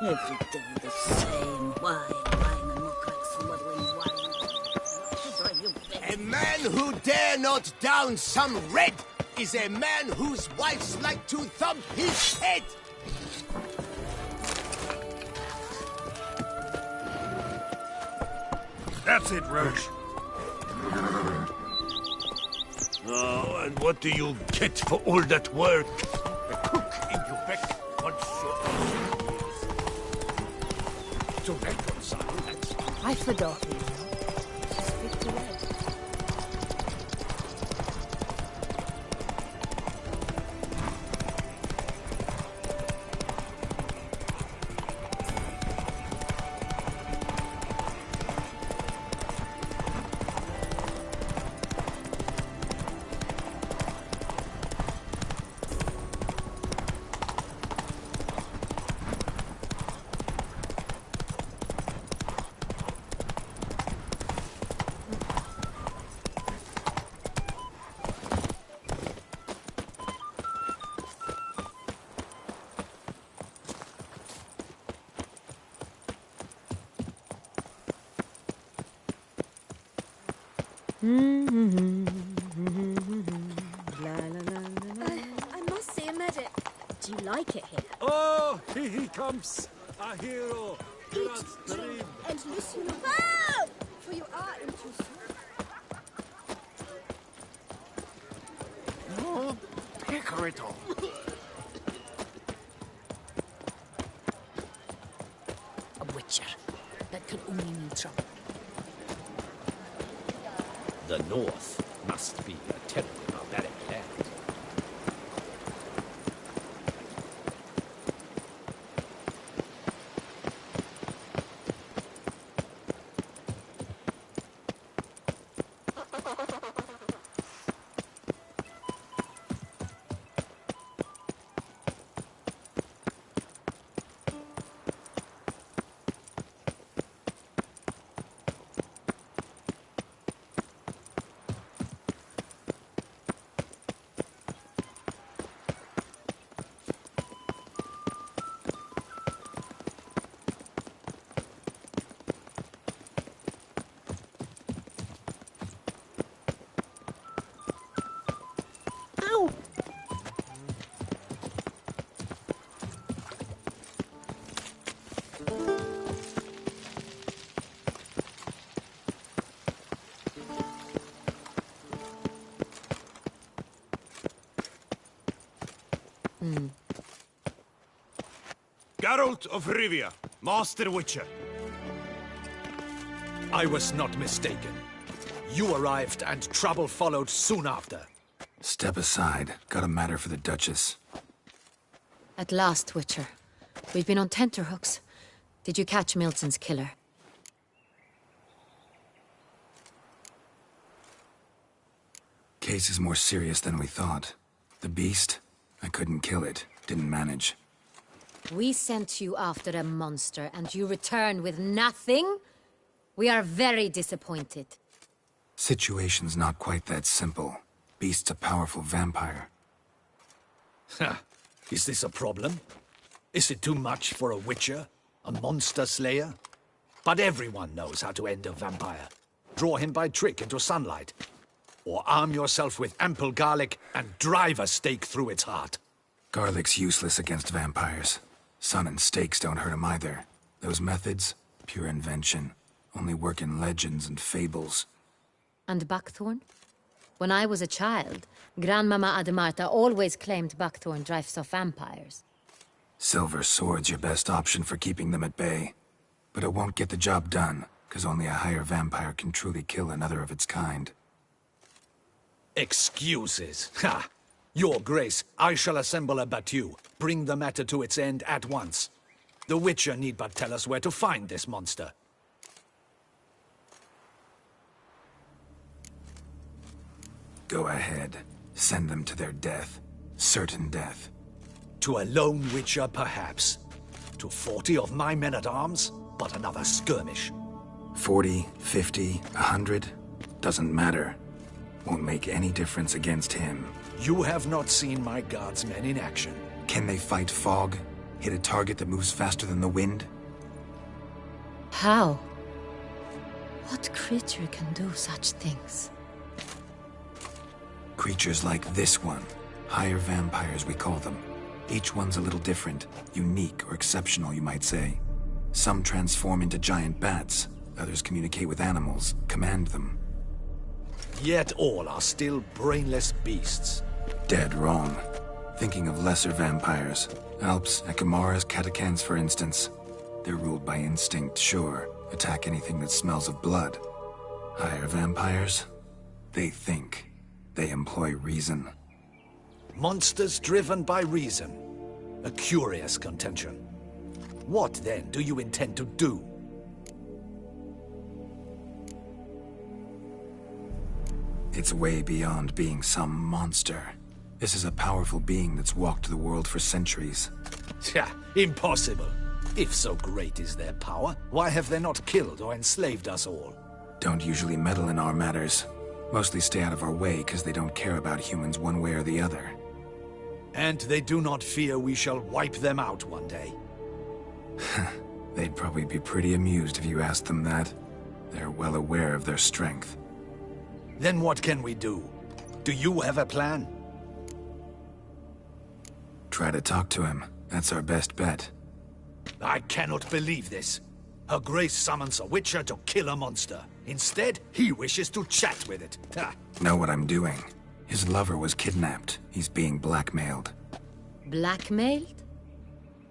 Every day the same wine and look like smuggling wine. A man who dare not down some red is a man whose wives like to thump his head! That's it, Roach. Oh, and what do you get for all that work? A cook in Quebec once your to reconcile, that's... I forgot, you know. Speak to Red. I must see a medic. Do you like it here? Oh, here he comes! A hero! Eat, drink, and listen well, for you are in too soon. No, Pecorito. A witcher. That can only mean trouble. The North must be a terribly barbaric land. Geralt of Rivia, Master Witcher. I was not mistaken. You arrived and trouble followed soon after. Step aside. Got a matter for the Duchess. At last, Witcher. We've been on tenterhooks. Did you catch Milton's killer? Case is more serious than we thought. The beast? I couldn't kill it. Didn't manage. We sent you after a monster, and you return with nothing? We are very disappointed. Situation's not quite that simple. Beast's a powerful vampire. Ha! Is this a problem? Is it too much for a witcher? A monster slayer? But everyone knows how to end a vampire. Draw him by trick into sunlight. Or arm yourself with ample garlic and drive a stake through its heart. Garlic's useless against vampires. Sun and stakes don't hurt him either. Those methods, pure invention. Only work in legends and fables. And buckthorn? When I was a child, Grandmama Ademarta always claimed buckthorn drives off vampires. Silver sword's your best option for keeping them at bay. But it won't get the job done, because only a higher vampire can truly kill another of its kind. Excuses. Ha! Your Grace, I shall assemble a battue. Bring the matter to its end at once. The Witcher need but tell us where to find this monster. Go ahead. Send them to their death. Certain death. To a lone Witcher, perhaps. To 40 of my men-at-arms, but another skirmish. 40, 50, 100? Doesn't matter. Won't make any difference against him. You have not seen my guardsmen in action. Can they fight fog? Hit a target that moves faster than the wind? How? What creature can do such things? Creatures like this one. Higher vampires, we call them. Each one's a little different. Unique or exceptional, you might say. Some transform into giant bats. Others communicate with animals, command them. Yet all are still brainless beasts. Dead wrong. Thinking of lesser vampires. Alps, Ekamaras, Catacans, for instance. They're ruled by instinct, sure. Attack anything that smells of blood. Higher vampires? They think. They employ reason. Monsters driven by reason. A curious contention. What, then, do you intend to do? It's way beyond being some monster. This is a powerful being that's walked the world for centuries. Tja, impossible. If so great is their power, why have they not killed or enslaved us all? Don't usually meddle in our matters. Mostly stay out of our way because they don't care about humans one way or the other. And they do not fear we shall wipe them out one day. They'd probably be pretty amused if you asked them that. They're well aware of their strength. Then what can we do? Do you have a plan? Try to talk to him. That's our best bet. I cannot believe this. Her Grace summons a Witcher to kill a monster. Instead, he wishes to chat with it. Know what I'm doing. His lover was kidnapped. He's being blackmailed. Blackmailed?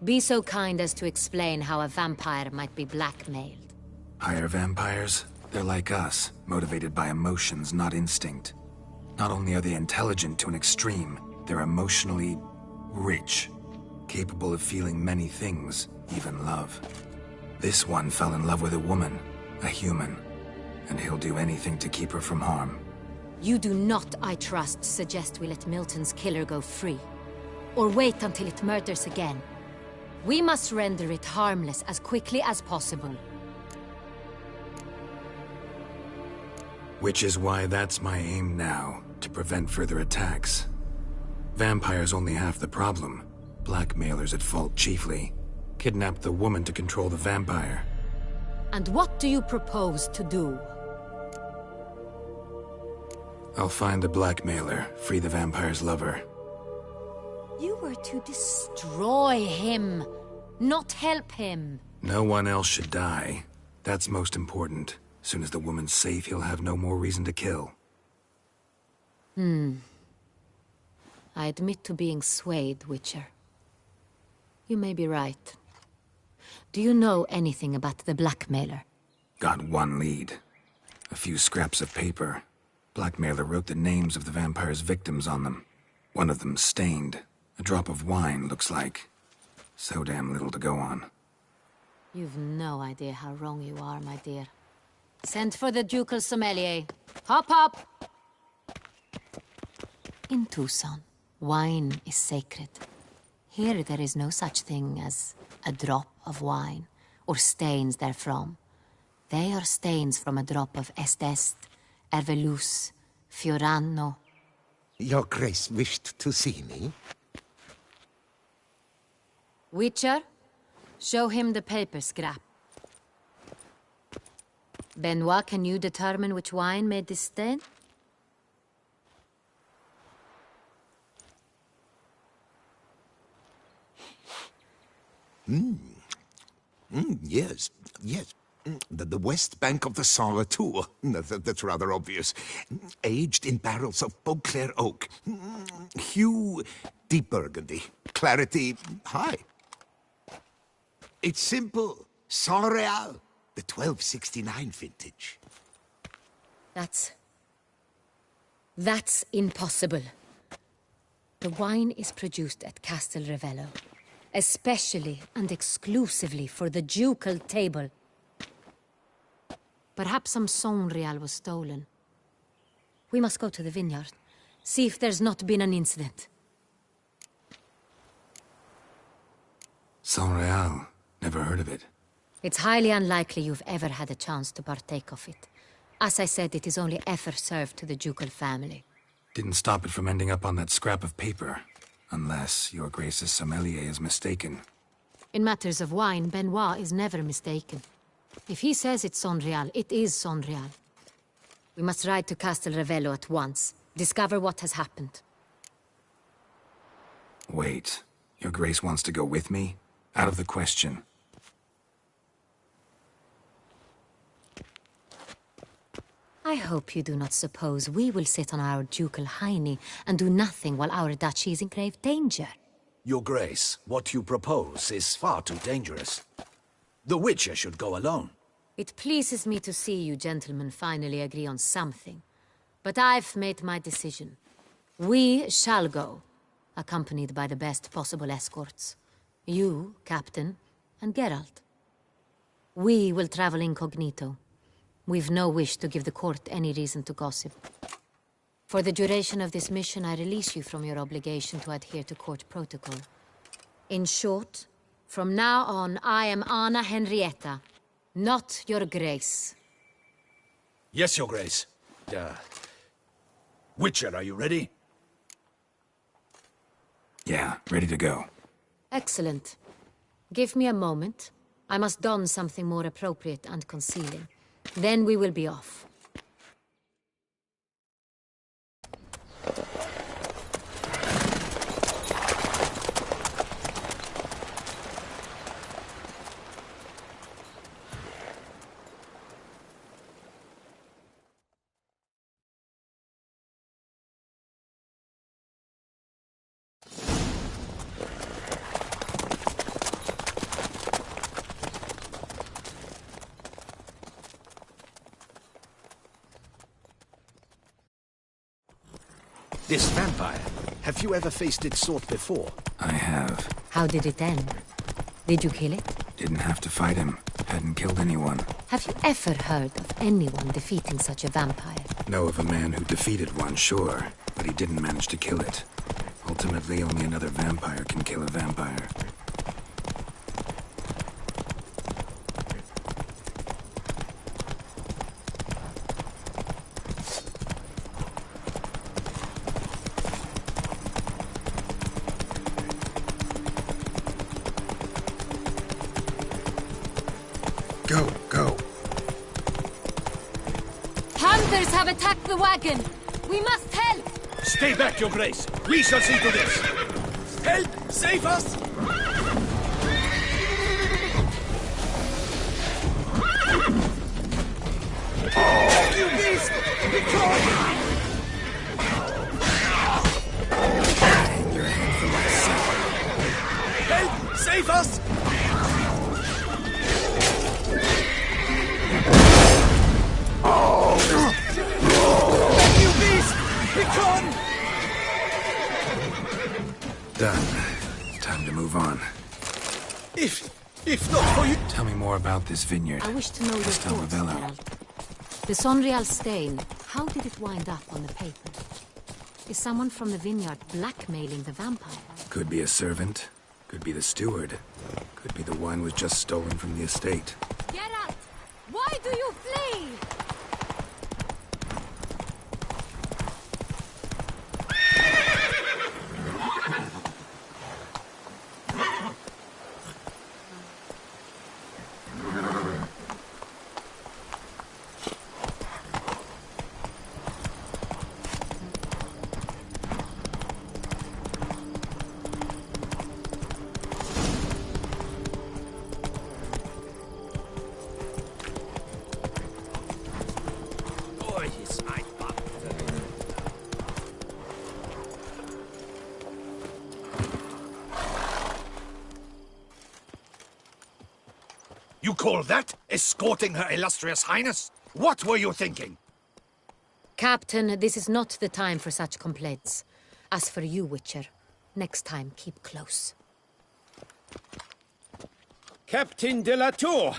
Be so kind as to explain how a vampire might be blackmailed. Higher vampires? They're like us, motivated by emotions, not instinct. Not only are they intelligent to an extreme, they're emotionally rich, capable of feeling many things, even love. This one fell in love with a woman, a human, and he'll do anything to keep her from harm. You do not, I trust, suggest we let Milton's killer go free. Or wait until it murders again. We must render it harmless as quickly as possible. Which is why that's my aim now, to prevent further attacks. Vampires only half the problem. Blackmailers at fault chiefly. Kidnapped the woman to control the vampire. And what do you propose to do? I'll find the blackmailer, free the vampire's lover. You were to destroy him, not help him. No one else should die. That's most important. Soon as the woman's safe, he'll have no more reason to kill. I admit to being swayed, Witcher. You may be right. Do you know anything about the blackmailer? Got one lead. A few scraps of paper. Blackmailer wrote the names of the vampire's victims on them. One of them stained. A drop of wine, looks like. So damn little to go on. You've no idea how wrong you are, my dear. Send for the ducal sommelier. Hop, hop! In Tucson, wine is sacred. Here there is no such thing as a drop of wine, or stains therefrom. They are stains from a drop of Estest, Ervelus, Fiorano. Your Grace wished to see me? Witcher, show him the paper scrap. Benoit, can you determine which wine made this stain? Yes, yes. The west bank of the Saint Latour. That's rather obvious. Aged in barrels of Beauclair oak. Hue, deep burgundy. Clarity, high. It's simple. Saint Real, the 1269 vintage. That's impossible. The wine is produced at Castel Revello, especially and exclusively for the ducal table. Perhaps some Saint-Real was stolen. We must go to the vineyard, see if there's not been an incident. Saint-Real. Never heard of it. It's highly unlikely you've ever had a chance to partake of it. As I said, it is only ever served to the ducal family. Didn't stop it from ending up on that scrap of paper. Unless your Grace's sommelier is mistaken. In matters of wine, Benoit is never mistaken. If he says it's Saint-Real, it is Saint-Real. We must ride to Castel Revello at once. Discover what has happened. Wait. Your Grace wants to go with me? Out of the question. I hope you do not suppose we will sit on our ducal hiney and do nothing while our duchy is in grave danger. Your Grace, what you propose is far too dangerous. The Witcher should go alone. It pleases me to see you gentlemen finally agree on something. But I've made my decision. We shall go, accompanied by the best possible escorts. You, Captain, and Geralt. We will travel incognito. We've no wish to give the court any reason to gossip. For the duration of this mission, I release you from your obligation to adhere to court protocol. In short, from now on, I am Anna Henrietta, not your Grace. Yes, Your Grace. Witcher, are you ready? Yeah, ready to go. Excellent. Give me a moment. I must don something more appropriate and concealing. Then we will be off. This vampire, have you ever faced its sort before? I have. How did it end? Did you kill it? Didn't have to fight him. Hadn't killed anyone. Have you ever heard of anyone defeating such a vampire? Know of a man who defeated one, sure, but he didn't manage to kill it. Ultimately, only another vampire can kill a vampire. Go. Hunters have attacked the wagon! We must help! Stay back, Your Grace! We shall see to this! Help! Save us! You beast! Be gone! Hang your head for myself. Help! Save us! You beast! Be gone! Done. Time to move on. If not for you... Tell me more about this vineyard. I wish to know your Castel thoughts, Ravello. Geralt. The Sonreal stain, how did it wind up on the paper? Is someone from the vineyard blackmailing the vampire? Could be a servant. Could be the steward. Could be the wine was just stolen from the estate. Geralt! Why do you flee? You call that escorting Her Illustrious Highness? What were you thinking? Captain, this is not the time for such complaints. As for you, Witcher, next time keep close. Captain de la Tour,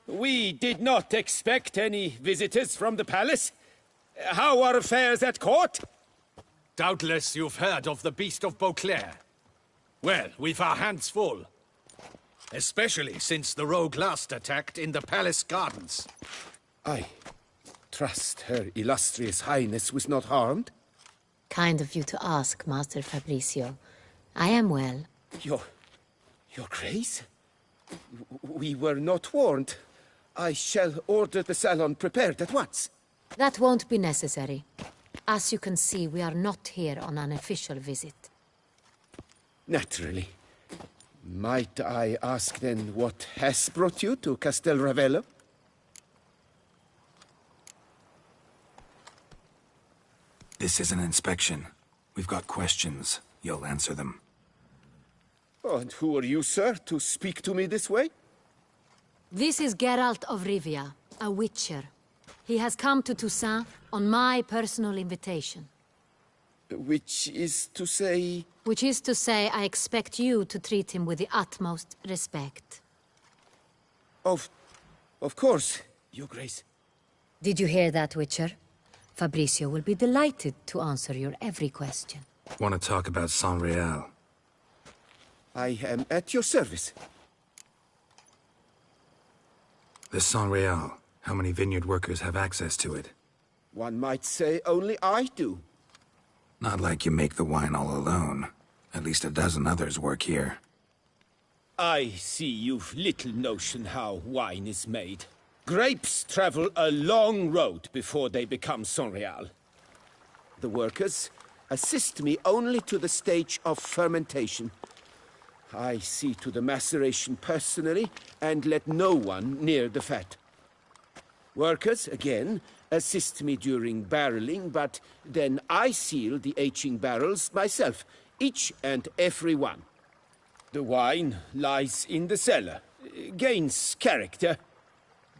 we did not expect any visitors from the palace. How are affairs at court? Doubtless you've heard of the Beast of Beauclair. Well, we've our hands full. Especially since the rogue last attacked in the palace gardens. I trust Her Illustrious Highness was not harmed? Kind of you to ask, Master Fabricio. I am well. Your Grace? We were not warned. I shall order the salon prepared at once. That won't be necessary. As you can see, we are not here on an official visit. Naturally. Might I ask then what has brought you to Castel Ravello? This is an inspection. We've got questions. You'll answer them. Oh, and who are you, sir, to speak to me this way? This is Geralt of Rivia, a witcher. He has come to Toussaint on my personal invitation. Which is to say... Which is to say, I expect you to treat him with the utmost respect. Of course, Your Grace. Did you hear that, Witcher? Fabricio will be delighted to answer your every question. Want to talk about San Real? I am at your service. The San Real. How many vineyard workers have access to it? One might say only I do. Not like you make the wine all alone. At least a dozen others work here. I see you've little notion how wine is made. Grapes travel a long road before they become Saint-Réal. The workers assist me only to the stage of fermentation. I see to the maceration personally and let no one near the fat. Workers, again, assist me during barreling, but then I seal the aging barrels myself, each and every one. The wine lies in the cellar, gains character.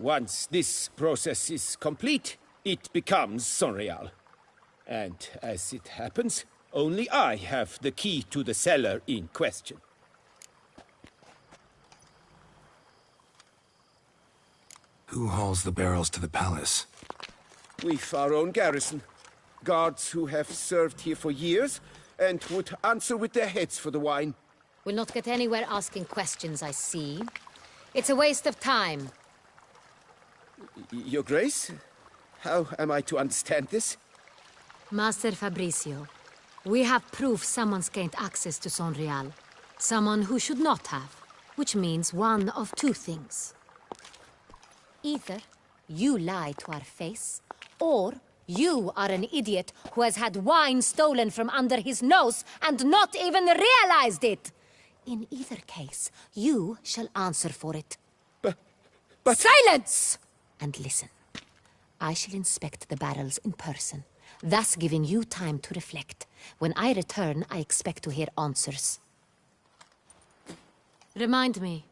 Once this process is complete, it becomes Saint-Réal. And as it happens, only I have the key to the cellar in question. Who hauls the barrels to the palace? We've our own garrison. Guards who have served here for years and would answer with their heads for the wine. We'll not get anywhere asking questions, I see. It's a waste of time. Your Grace? How am I to understand this? Master Fabricio, we have proof someone's gained access to Saint-Réal. Someone who should not have. Which means one of two things. Either you lie to our face, or you are an idiot who has had wine stolen from under his nose and not even realized it. In either case, you shall answer for it. But... Silence! And listen. I shall inspect the barrels in person, thus giving you time to reflect. When I return, I expect to hear answers. Remind me,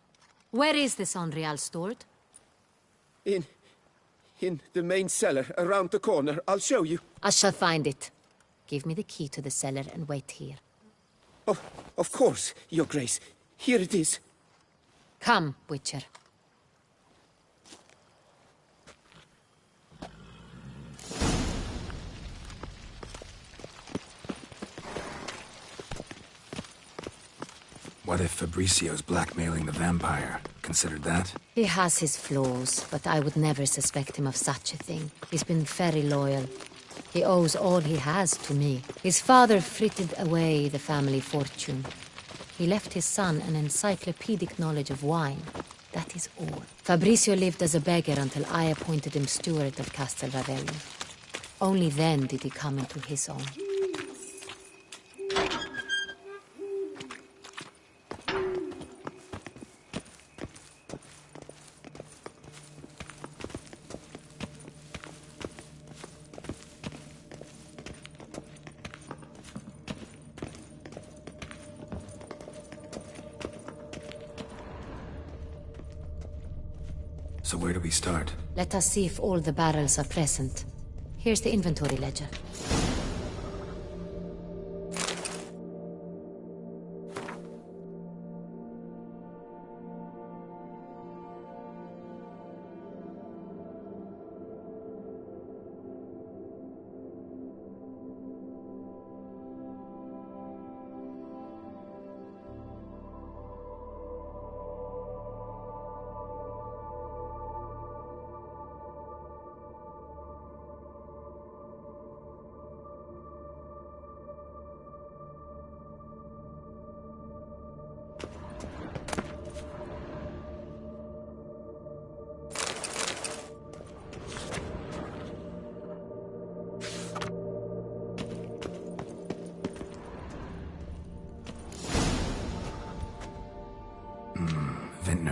where is the Saint-Réal stored? In the main cellar, around the corner. I'll show you. I shall find it. Give me the key to the cellar and wait here. Oh, of course, Your Grace. Here it is. Come, Witcher. What if Fabricio's blackmailing the vampire? Considered that? He has his flaws, but I would never suspect him of such a thing. He's been very loyal. He owes all he has to me. His father frittered away the family fortune. He left his son an encyclopedic knowledge of wine. That is all. Fabricio lived as a beggar until I appointed him steward of Castel Ravello. Only then did he come into his own. So where do we start? Let us see if all the barrels are present. Here's the inventory ledger.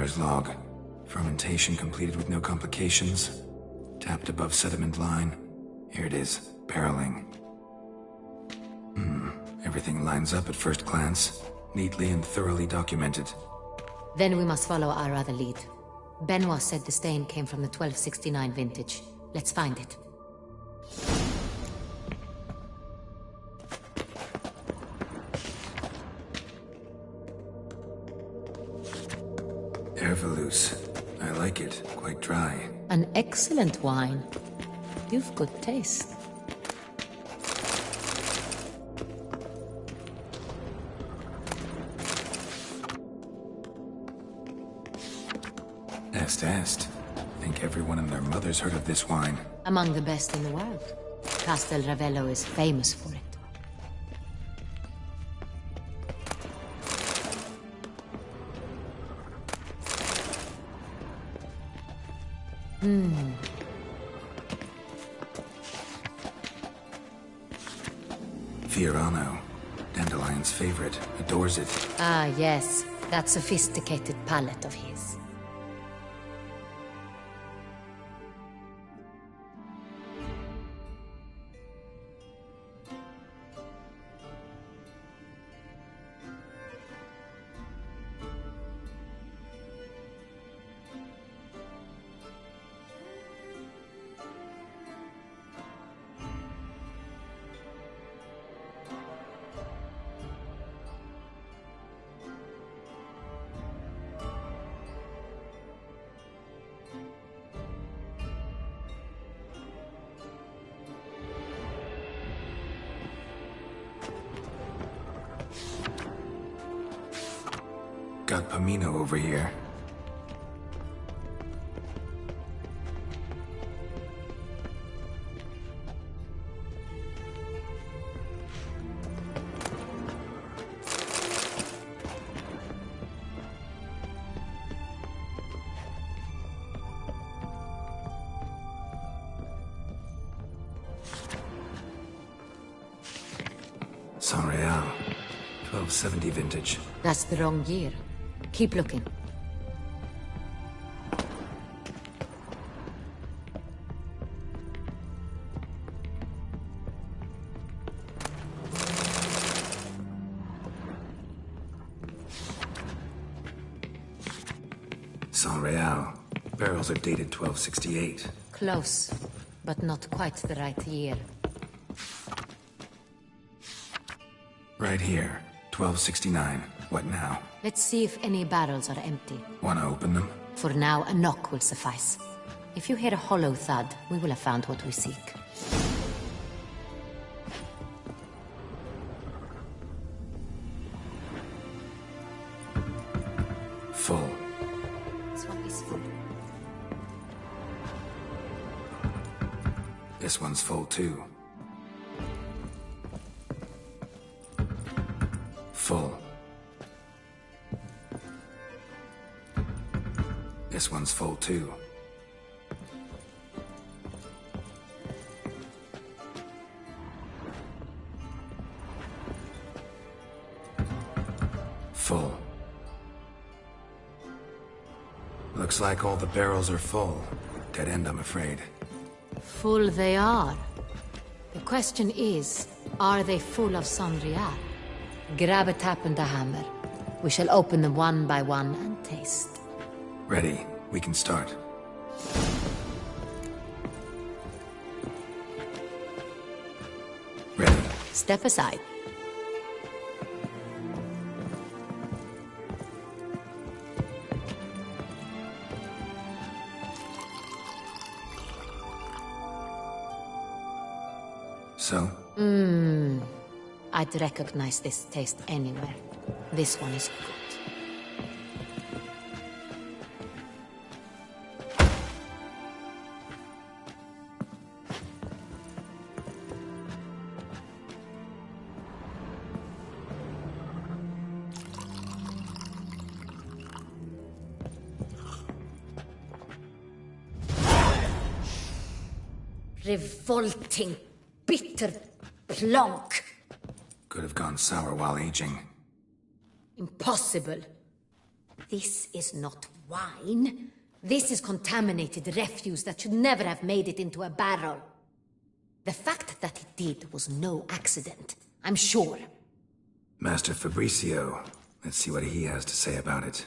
Owner's log. Fermentation completed with no complications. Tapped above sediment line. Here it is, barreling. Everything lines up at first glance. Neatly and thoroughly documented. Then we must follow our other lead. Benoit said the stain came from the 1269 vintage. Let's find it. Ervelous. I like it. Quite dry. An excellent wine. You've good taste. Est. Think everyone and their mother's heard of this wine. Among the best in the world. Castel Ravello is famous for it. Fiorano. Dandelion's favorite. Adores it. Ah, yes. That sophisticated palate of his. Got Pomino over here. Saint-Réal, 1270 vintage. That's the wrong year. Keep looking. Saint-Réal. Barrels are dated 1268. Close, but not quite the right year. Right here, 1269. What now? Let's see if any barrels are empty. Wanna open them? For now, a knock will suffice. If you hear a hollow thud, we will have found what we seek. Full. This one is full. This one's full too. Full. This one's full too. Full. Looks like all the barrels are full. Dead end, I'm afraid. Full they are. The question is, are they full of Saint-Réal? Grab a tap and a hammer. We shall open them one by one and taste. Ready. We can start. Ready. Step aside. So? I'd recognize this taste anywhere. This one is good. Revolting, bitter plonk. Could have gone sour while aging. Impossible. This is not wine. This is contaminated refuse that should never have made it into a barrel. The fact that it did was no accident, I'm sure. Master Fabricio. Let's see what he has to say about it.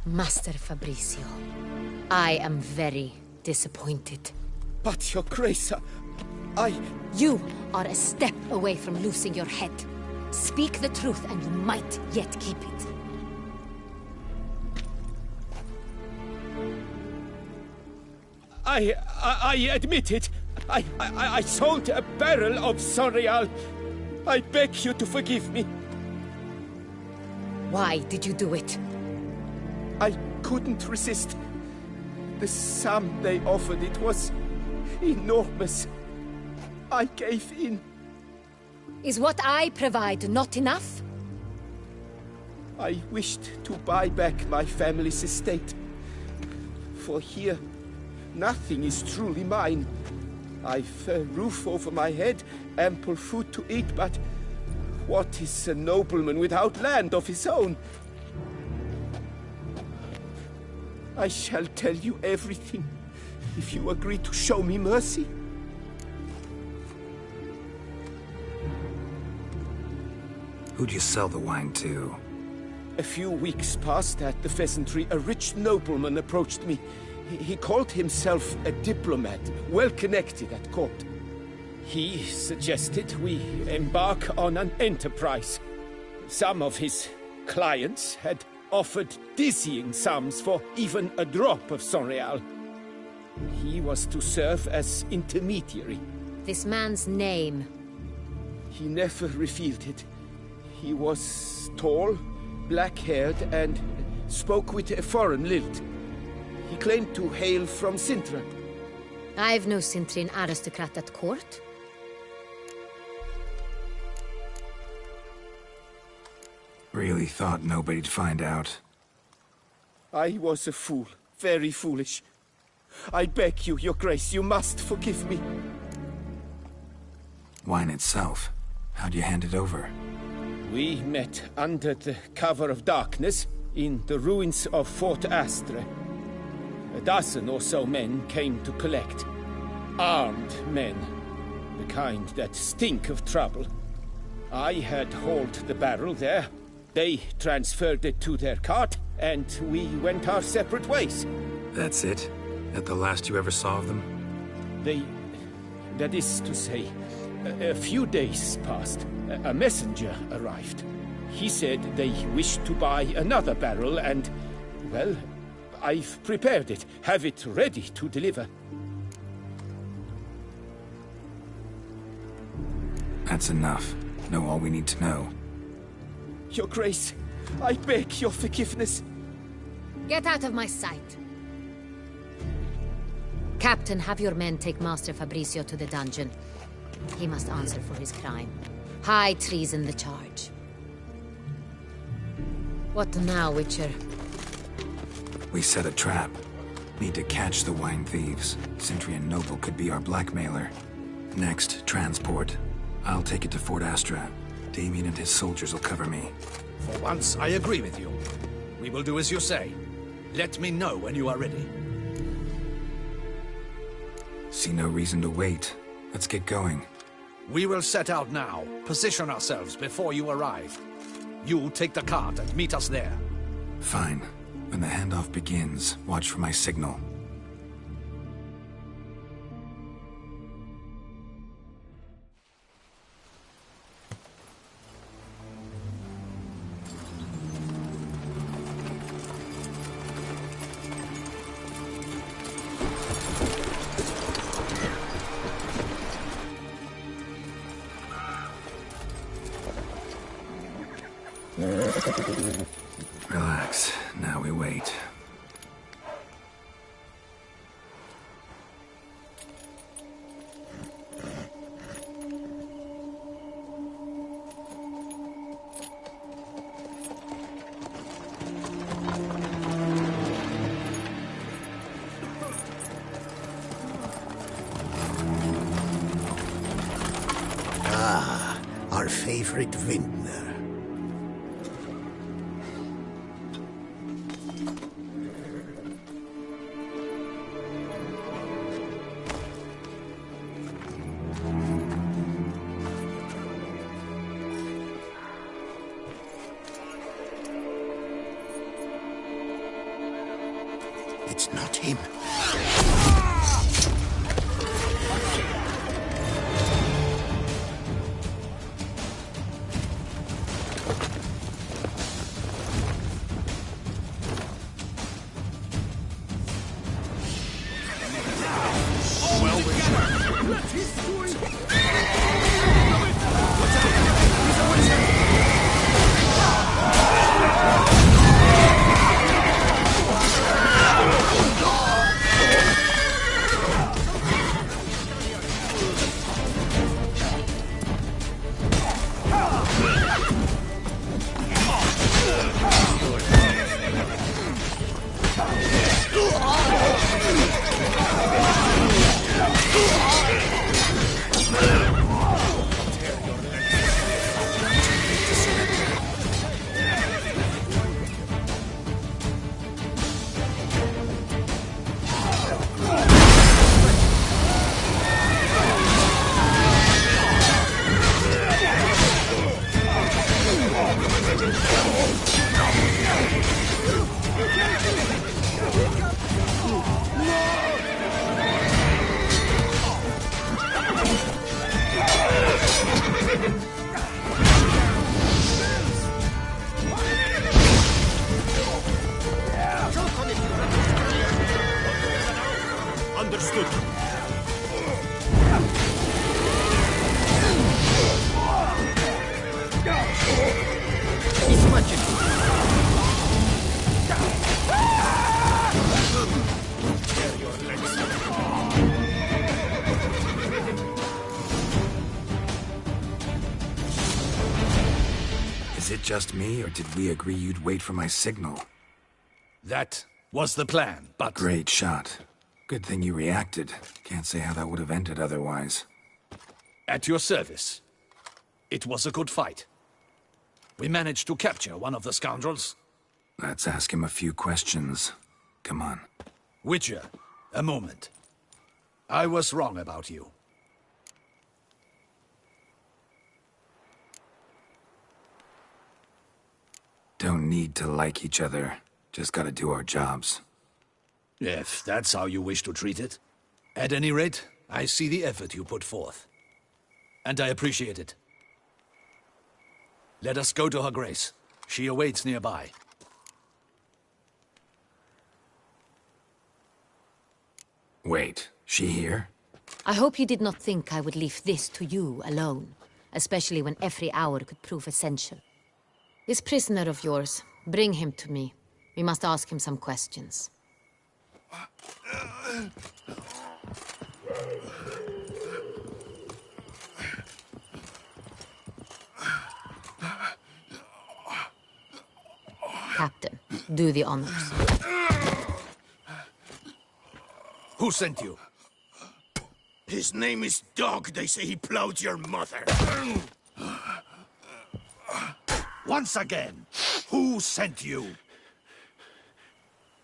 Master Fabricio, I am very disappointed. But, Your Grace, You are a step away from losing your head. Speak the truth and you might yet keep it. I admit it. I sold a barrel of Sonreal. I beg you to forgive me. Why did you do it? I couldn't resist. The sum they offered, it was enormous. I gave in. Is what I provide not enough? I wished to buy back my family's estate. For here, nothing is truly mine. I've a roof over my head, ample food to eat, but what is a nobleman without land of his own? I shall tell you everything, if you agree to show me mercy. Who'd you sell the wine to? A few weeks past at the Pheasantry, a rich nobleman approached me. He called himself a diplomat, well connected at court. He suggested we embark on an enterprise. Some of his clients had offered dizzying sums for even a drop of Sonreal. He was to serve as intermediary. This man's name? He never revealed it. He was tall, black-haired, and spoke with a foreign lilt. He claimed to hail from Sintra. I've no Sintrian aristocrat at court. Really thought nobody'd find out. I was a fool. Very foolish. I beg you, Your Grace, you must forgive me. Wine itself. How'd you hand it over? We met under the cover of darkness in the ruins of Fort Astre. A dozen or so men came to collect. Armed men. The kind that stink of trouble. I had hauled the barrel there. They transferred it to their cart, and we went our separate ways. That's it? That the last you ever saw of them? That is to say, a few days passed. A messenger arrived. He said they wished to buy another barrel and, well, I've prepared it. Have it ready to deliver. That's enough. Know all we need to know. Your Grace, I beg your forgiveness. Get out of my sight. Captain, have your men take Master Fabricio to the dungeon. He must answer for his crime. High treason the charge. What now, Witcher? We set a trap. Need to catch the wine thieves. Sintrian Noble could be our blackmailer. Next, transport. I'll take it to Fort Astra. Damien and his soldiers will cover me. For once, I agree with you. We will do as you say. Let me know when you are ready. See no reason to wait. Let's get going. We will set out now. Position ourselves before you arrive. You'll take the cart and meet us there. Fine. When the handoff begins, watch for my signal. Relax. Now we wait. Frick Vintner. It's not him. Understood. Is it just me, or did we agree you'd wait for my signal? That was the plan, but... Great shot. Good thing you reacted. Can't say how that would have ended otherwise. At your service. It was a good fight. We managed to capture one of the scoundrels. Let's ask him a few questions. Come on. Witcher, a moment. I was wrong about you. Don't need to like each other. Just gotta do our jobs. If that's how you wish to treat it. At any rate, I see the effort you put forth. And I appreciate it. Let us go to her grace. She awaits nearby. Wait, she here? I hope you did not think I would leave this to you alone, especially when every hour could prove essential. This prisoner of yours, bring him to me. We must ask him some questions. Captain, do the honors. Who sent you? His name is Dog. They say he plowed your mother. Once again, who sent you?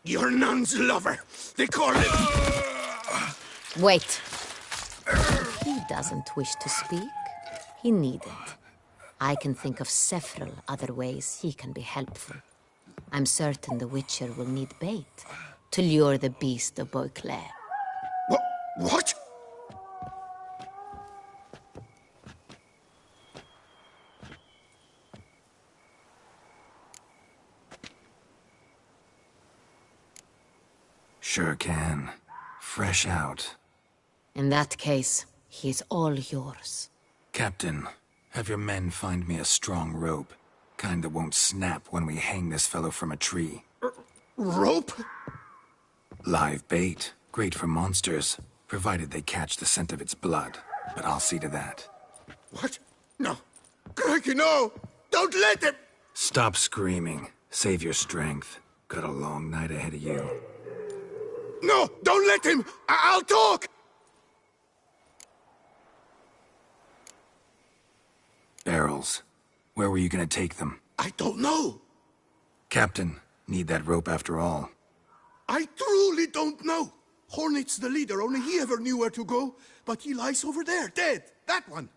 Your nun's lover. They call him... Wait. If he doesn't wish to speak, he needn't. I can think of several other ways he can be helpful. I'm certain the Witcher will need bait to lure the beast of Beauclair. What? Sure can. Fresh out. In that case, he is all yours. Captain, have your men find me a strong rope. Kind that won't snap when we hang this fellow from a tree. Rope? Live bait. Great for monsters, provided they catch the scent of its blood. But I'll see to that. What? No. Crikey, no! Don't let him! Stop screaming. Save your strength. Got a long night ahead of you. No! Don't let him! I'll talk! Barrels. Where were you gonna take them? I don't know. Captain, need that rope after all. I truly don't know. Hornet's the leader, only he ever knew where to go. But he lies over there, dead. That one.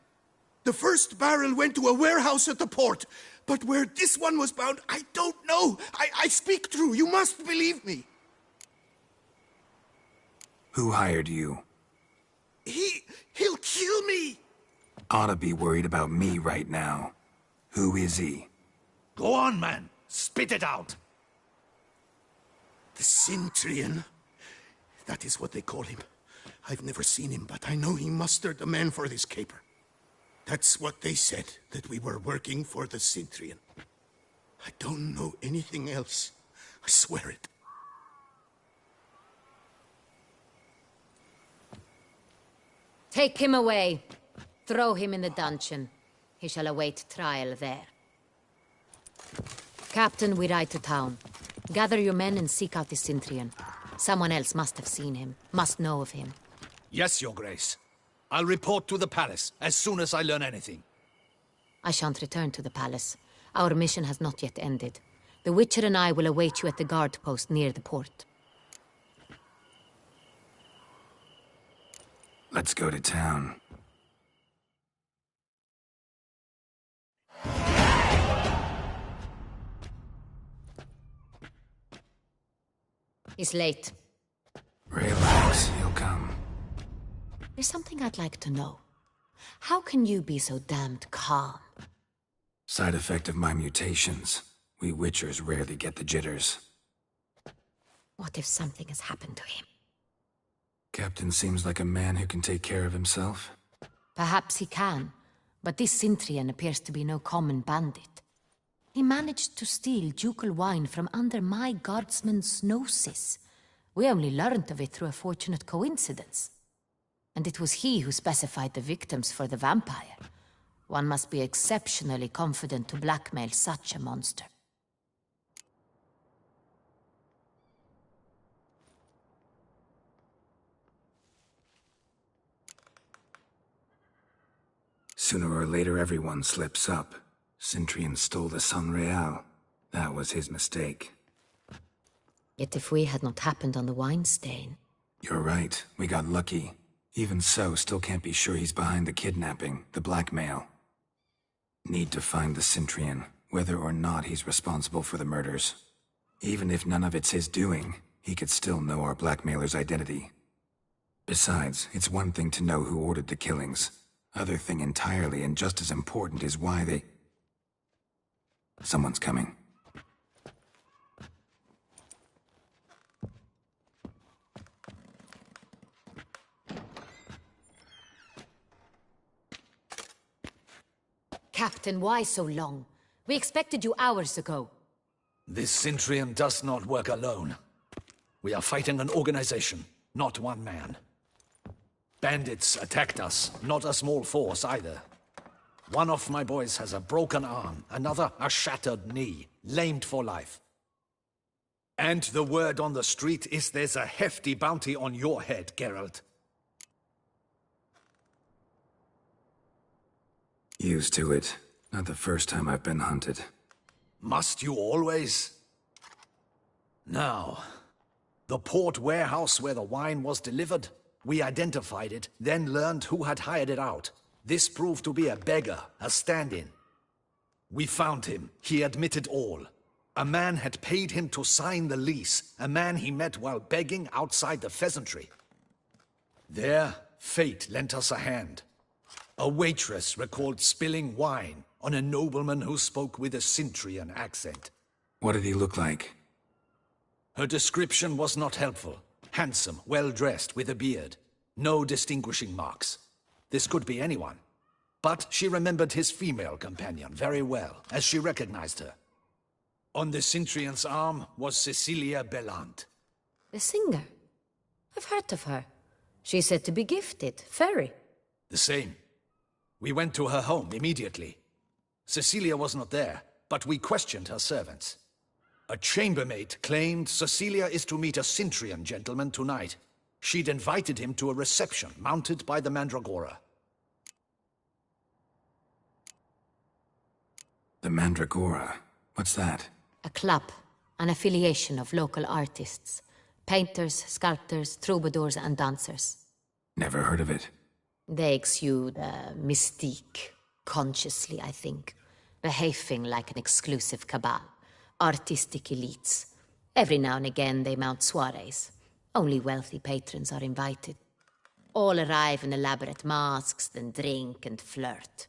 The first barrel went to a warehouse at the port. But where this one was bound, I don't know. I speak true. You must believe me. Who hired you? He'll kill me. Oughta be worried about me right now. Who is he? Go on, man. Spit it out. The Cintrian. That is what they call him. I've never seen him, but I know he mustered the men for this caper. That's what they said, that we were working for the Cintrian. I don't know anything else. I swear it. Take him away. Throw him in the dungeon. He shall await trial there. Captain, we ride to town. Gather your men and seek out the Cintrian. Someone else must have seen him, must know of him. Yes, Your Grace. I'll report to the palace as soon as I learn anything. I shan't return to the palace. Our mission has not yet ended. The Witcher and I will await you at the guard post near the port. Let's go to town. He's late. Relax, he'll come. There's something I'd like to know. How can you be so damned calm? Side effect of my mutations. We Witchers rarely get the jitters. What if something has happened to him? Captain seems like a man who can take care of himself. Perhaps he can, but this Cintrian appears to be no common bandit. He managed to steal ducal wine from under my guardsman's noses. We only learned of it through a fortunate coincidence. And it was he who specified the victims for the vampire. One must be exceptionally confident to blackmail such a monster. Sooner or later, everyone slips up. Cintrian stole the Sangreal. That was his mistake. Yet if we had not happened on the wine stain... You're right. We got lucky. Even so, still can't be sure he's behind the kidnapping, the blackmail. Need to find the Cintrian, whether or not he's responsible for the murders. Even if none of it's his doing, he could still know our blackmailer's identity. Besides, it's one thing to know who ordered the killings. Other thing entirely, and just as important, is why they... Someone's coming. Captain, why so long? We expected you hours ago. This Cintrian does not work alone. We are fighting an organization, not one man. Bandits attacked us, not a small force either. One of my boys has a broken arm, another a shattered knee, lamed for life. And the word on the street is there's a hefty bounty on your head, Geralt. Used to it. Not the first time I've been hunted. Must you always? Now, the port warehouse where the wine was delivered, we identified it, then learned who had hired it out. This proved to be a beggar, a stand-in. We found him. He admitted all. A man had paid him to sign the lease, a man he met while begging outside the pheasantry. There, fate lent us a hand. A waitress recalled spilling wine on a nobleman who spoke with a Cintrian accent. What did he look like? Her description was not helpful. Handsome, well-dressed, with a beard. No distinguishing marks. This could be anyone. But she remembered his female companion very well, as she recognized her. On the Cintrian's arm was Cecilia Bellant. The singer? I've heard of her. She's said to be gifted, fairy. The same. We went to her home immediately. Cecilia was not there, but we questioned her servants. A chambermaid claimed Cecilia is to meet a Cintrian gentleman tonight. She'd invited him to a reception mounted by the Mandragora. The Mandragora. What's that? A club, an affiliation of local artists. Painters, sculptors, troubadours, and dancers. Never heard of it. They exude a mystique, consciously, I think. Behaving like an exclusive cabal. Artistic elites. Every now and again they mount soirees. Only wealthy patrons are invited. All arrive in elaborate masks, then drink and flirt.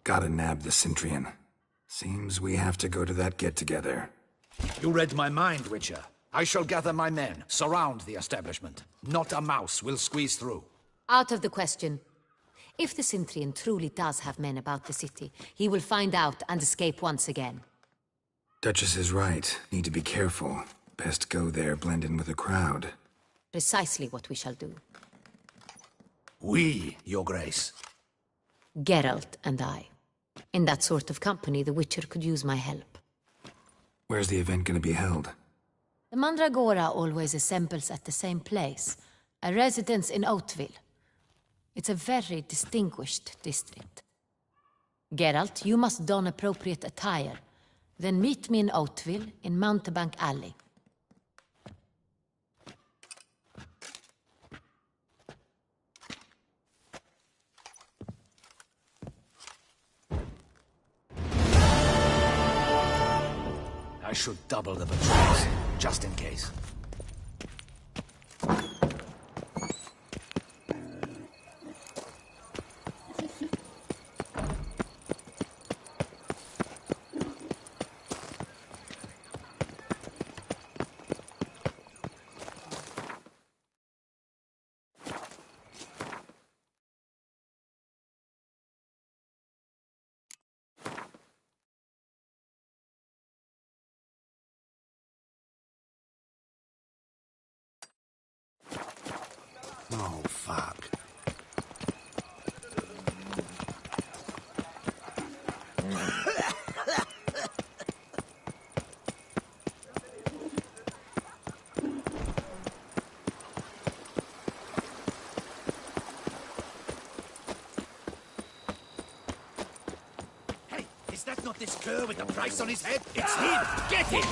Gotta nab the Cintrian. Seems we have to go to that get-together. You read my mind, Witcher. I shall gather my men, surround the establishment. Not a mouse will squeeze through. Out of the question. If the Cintrian truly does have men about the city, he will find out and escape once again. Duchess is right. Need to be careful. Best go there, blend in with the crowd. Precisely what we shall do. We, Your Grace. Geralt and I. In that sort of company, the Witcher could use my help. Where's the event gonna be held? The Mandragora always assembles at the same place, a residence in Oatville. It's a very distinguished district. Geralt, you must don appropriate attire. Then meet me in Oatville, in Mountebank Alley. I should double the patrols, just in case. Oh, fuck. Hey, is that not this cur with the price on his head? It's him! Get him!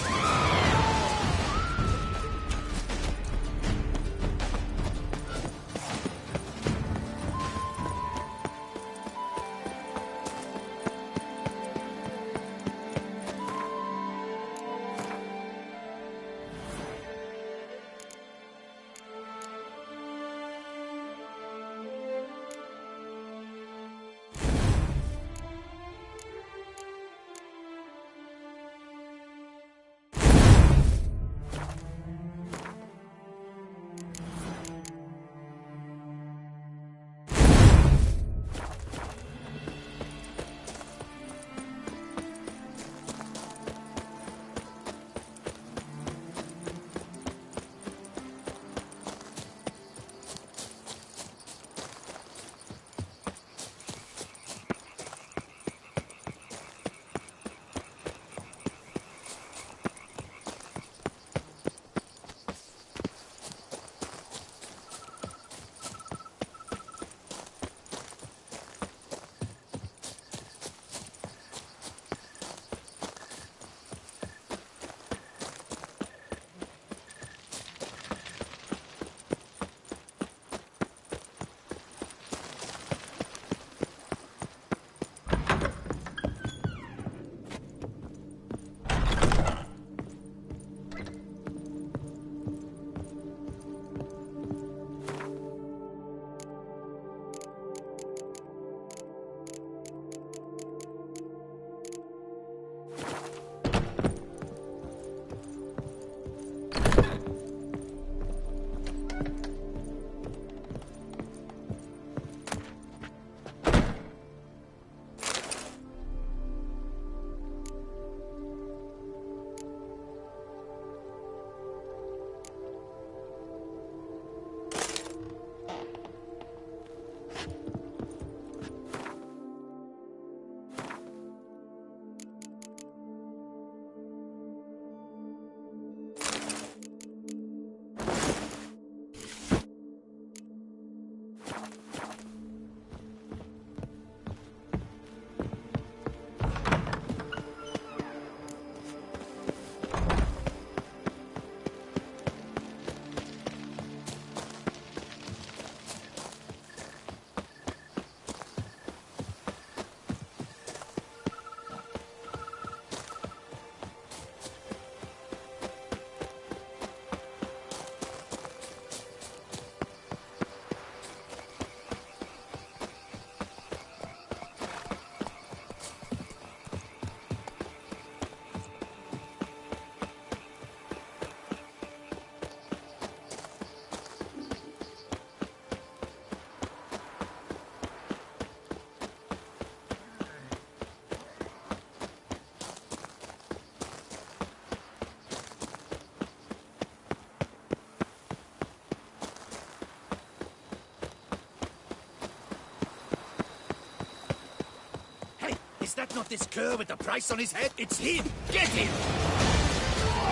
Is that not this cur with the price on his head? It's him! Get him!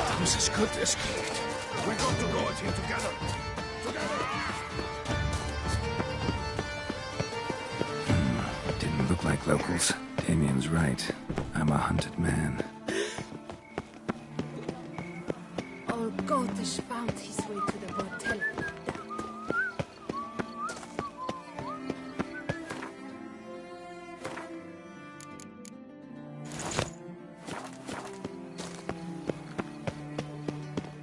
Damn, is good as kicked. We got to go at him together. Didn't look like locals. Damien's right. I'm a hunted man. Old Gotish found his way to the hotel.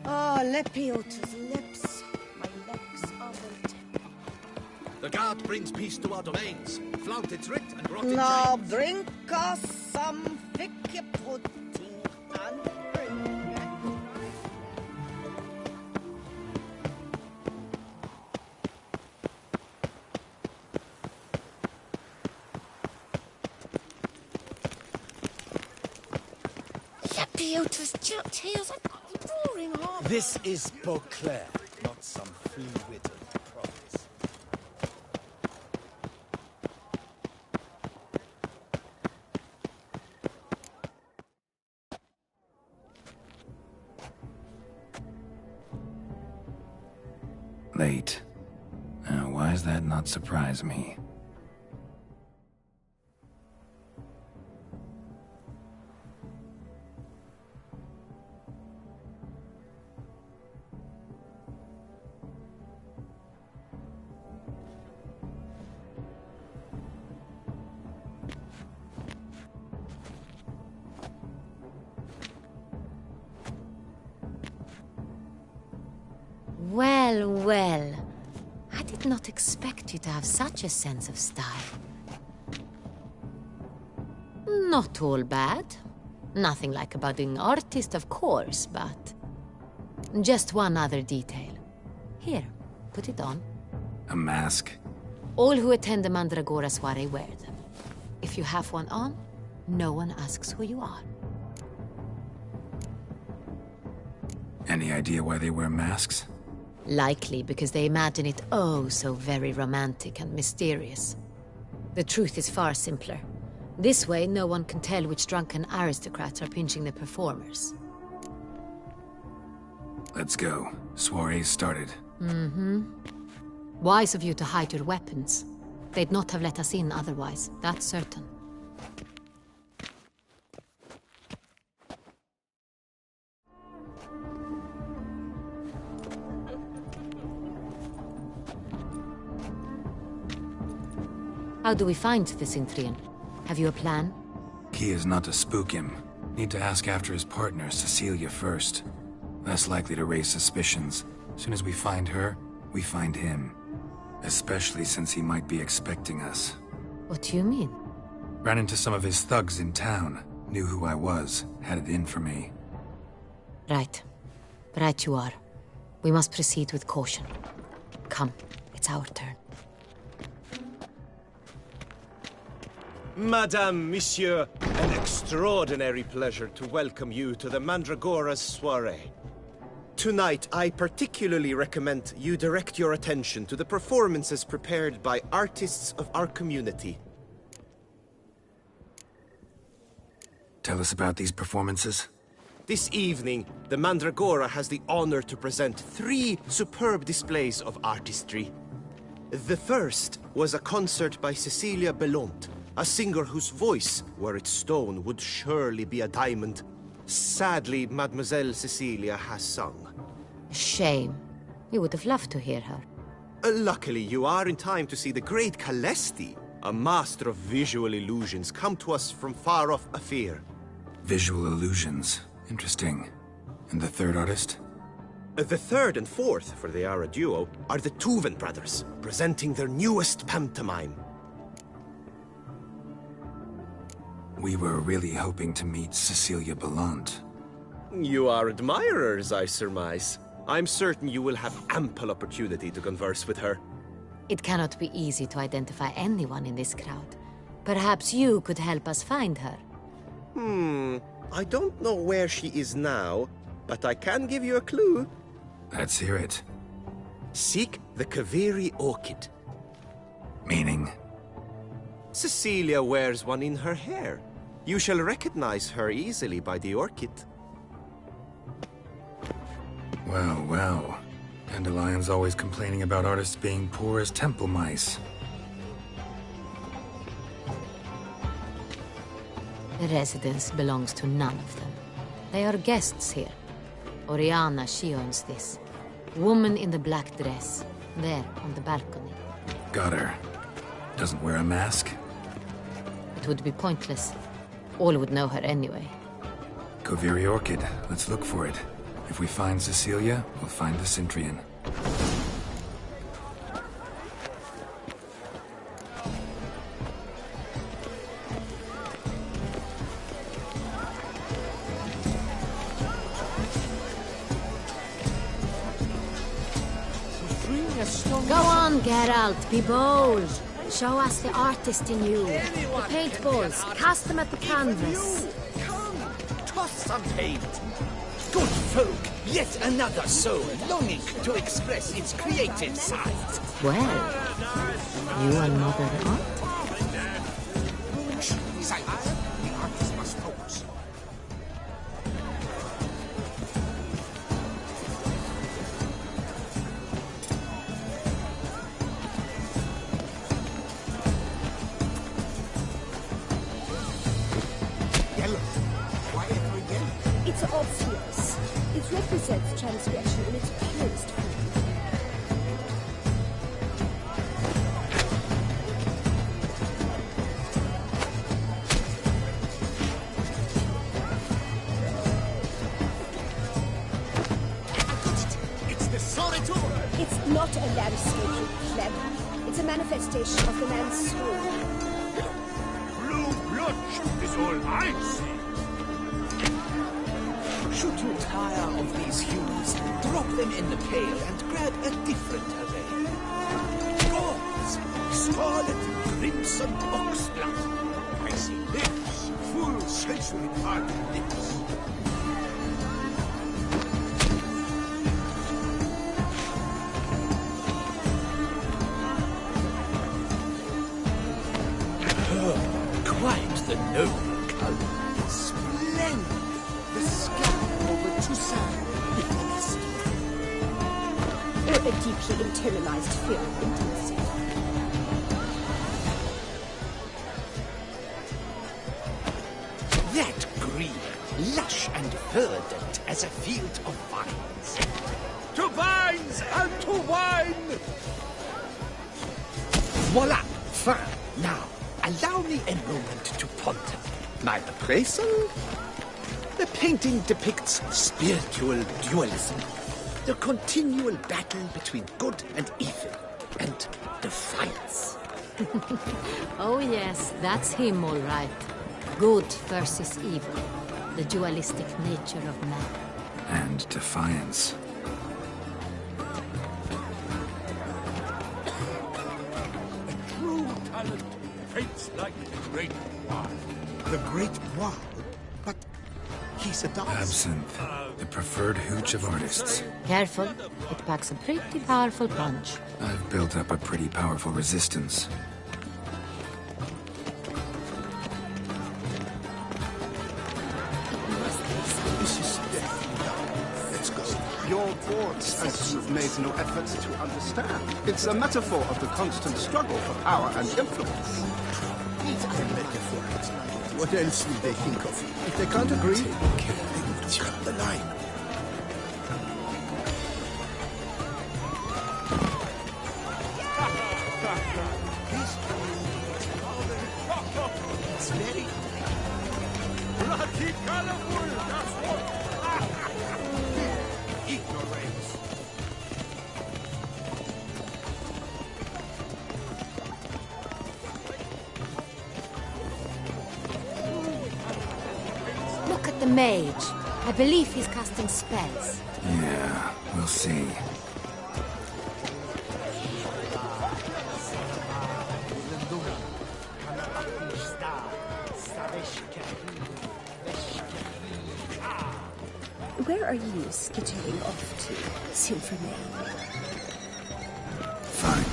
Oh, Lepiota's lips. My legs are wilted. The guard brings peace to our domains. Flaunted writ and brought in Now chains. drink us some ficky pudding and bring it. Lepiota's tails are roaring off. This is Beauclair, not some flea-witted province. Late. Now, why does that not surprise me? Well, well. I did not expect you to have such a sense of style. Not all bad. Nothing like a budding artist, of course, but... just one other detail. Here, put it on. A mask? All who attend the Mandragora soiree wear them. If you have one on, no one asks who you are. Any idea why they wear masks? Likely because they imagine it oh so very romantic and mysterious. The truth is far simpler. This way, no one can tell which drunken aristocrats are pinching the performers. Let's go. Soiree's started. Mm-hmm. Wise of you to hide your weapons. They'd not have let us in otherwise, that's certain. How do we find the Cintrian? Have you a plan? Key is not to spook him. Need to ask after his partner, Cecilia, first. Less likely to raise suspicions. Soon as we find her, we find him. Especially since he might be expecting us. What do you mean? Ran into some of his thugs in town. Knew who I was. Had it in for me. Right. Right you are. We must proceed with caution. Come, it's our turn. Madame, Monsieur, an extraordinary pleasure to welcome you to the Mandragora's soiree. Tonight, I particularly recommend you direct your attention to the performances prepared by artists of our community. Tell us about these performances. This evening, the Mandragora has the honor to present 3 superb displays of artistry. The first was a concert by Cecilia Bellont, a singer whose voice, were it stone, would surely be a diamond. Sadly, Mademoiselle Cecilia has sung. Shame. We would have loved to hear her. Luckily, you are in time to see the great Calesti, a master of visual illusions, come to us from far off Afir. Visual illusions. Interesting. And the third artist? The third and fourth, for they are a duo, are the Tuven brothers, presenting their newest pantomime. We were really hoping to meet Cecilia Bellont. You are admirers, I surmise. I'm certain you will have ample opportunity to converse with her. It cannot be easy to identify anyone in this crowd. Perhaps you could help us find her. I don't know where she is now, but I can give you a clue. Let's hear it. Seek the Kaveri orchid. Meaning? Cecilia wears one in her hair. You shall recognize her easily by the orchid. Well, well. Dandelion's always complaining about artists being poor as temple mice. The residence belongs to none of them. They are guests here. Oriana, she owns this. Woman in the black dress. There, on the balcony. Got her. Doesn't wear a mask? It would be pointless. All would know her anyway. Koviri Orchid. Let's look for it. If we find Cecilia, we'll find the Cintrian. Go on, Geralt, be bold. Show us the artist in you. The paintballs, cast them at the canvas. Come, toss some paint. Good folk, yet another soul longing to express its creative side. Well, you are not an artist. Silence. The artist must focus. Yellow. Why ever yellow? It's obvious. It represents transgression in its purest form. It's the Solitude! It's not a landscape, clever. It's a manifestation of the man's soul. Blue blood is all I see. Should you tire of these hues, drop them in the pail and grab a different array. Rose, scarlet, crimson, oxblood. I see lips, full sensually parted lips. Quite the noble color. Splendid. The sky over Toussaint. Witnessed. Or a deeply internalized fear of intimacy. That green, lush and verdant as a field of vines. To vines and to wine! Voila! Fine. Now, allow me a moment to ponder. My appraisal? The painting depicts spiritual dualism, the continual battle between good and evil, and defiance. Oh yes, that's him all right. Good versus evil. The dualistic nature of man. And defiance. True talent paints like the Great Poir. The Great Poir? But he's a dance. Absinthe. The preferred hooch of artists. Careful, it packs a pretty powerful punch. I've built up a pretty powerful resistance. This is death. Let's go. Your thoughts, as you've made no effort to understand. It's a metaphor of the constant struggle for power and influence. It's a metaphor. What else will they think of? If they can't agree, they will cut the line. It's very Bloody colorful, that's what. ignorance. Look at the mage. I believe he's casting spells. Yeah, we'll see. Where are you skittering off to, Symphony? Fine.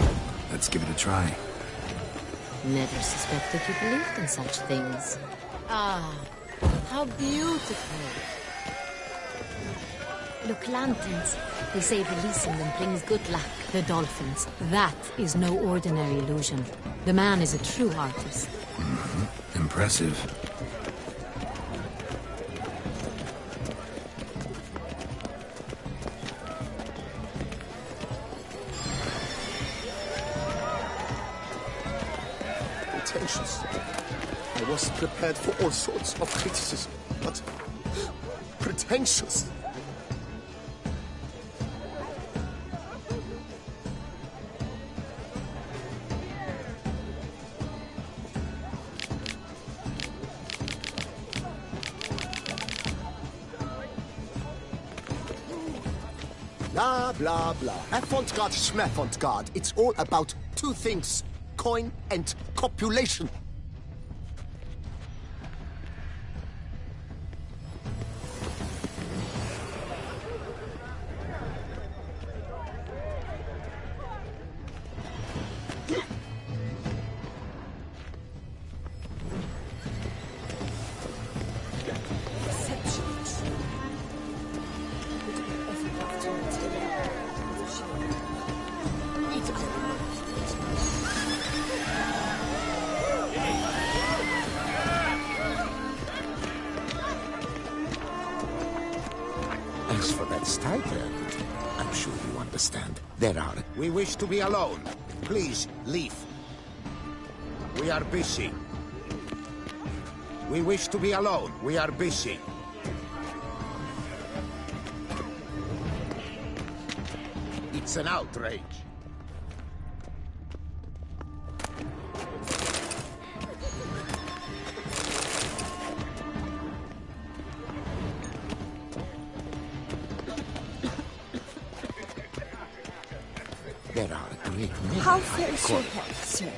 Let's give it a try. Never suspected you believed in such things. Ah, how beautiful. Look, lanterns. They say releasing them brings good luck. The dolphins. That is no ordinary illusion. The man is a true artist. Impressive. Pretentious. I was prepared for all sorts of criticism, but pretentious. Blah, blah, blah. Avant-garde, schmavant-garde. It's all about two things. Coin and copulation. As for that Stipend, I'm sure you understand. There are. We wish to be alone. Please, leave. We are busy. We wish to be alone. We are busy. It's an outrage. There are a great many. How fair is your health, sir?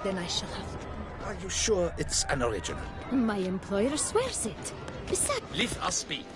Then I shall have. Are you sure it's an original? My employer swears it. Besides, Leave us be.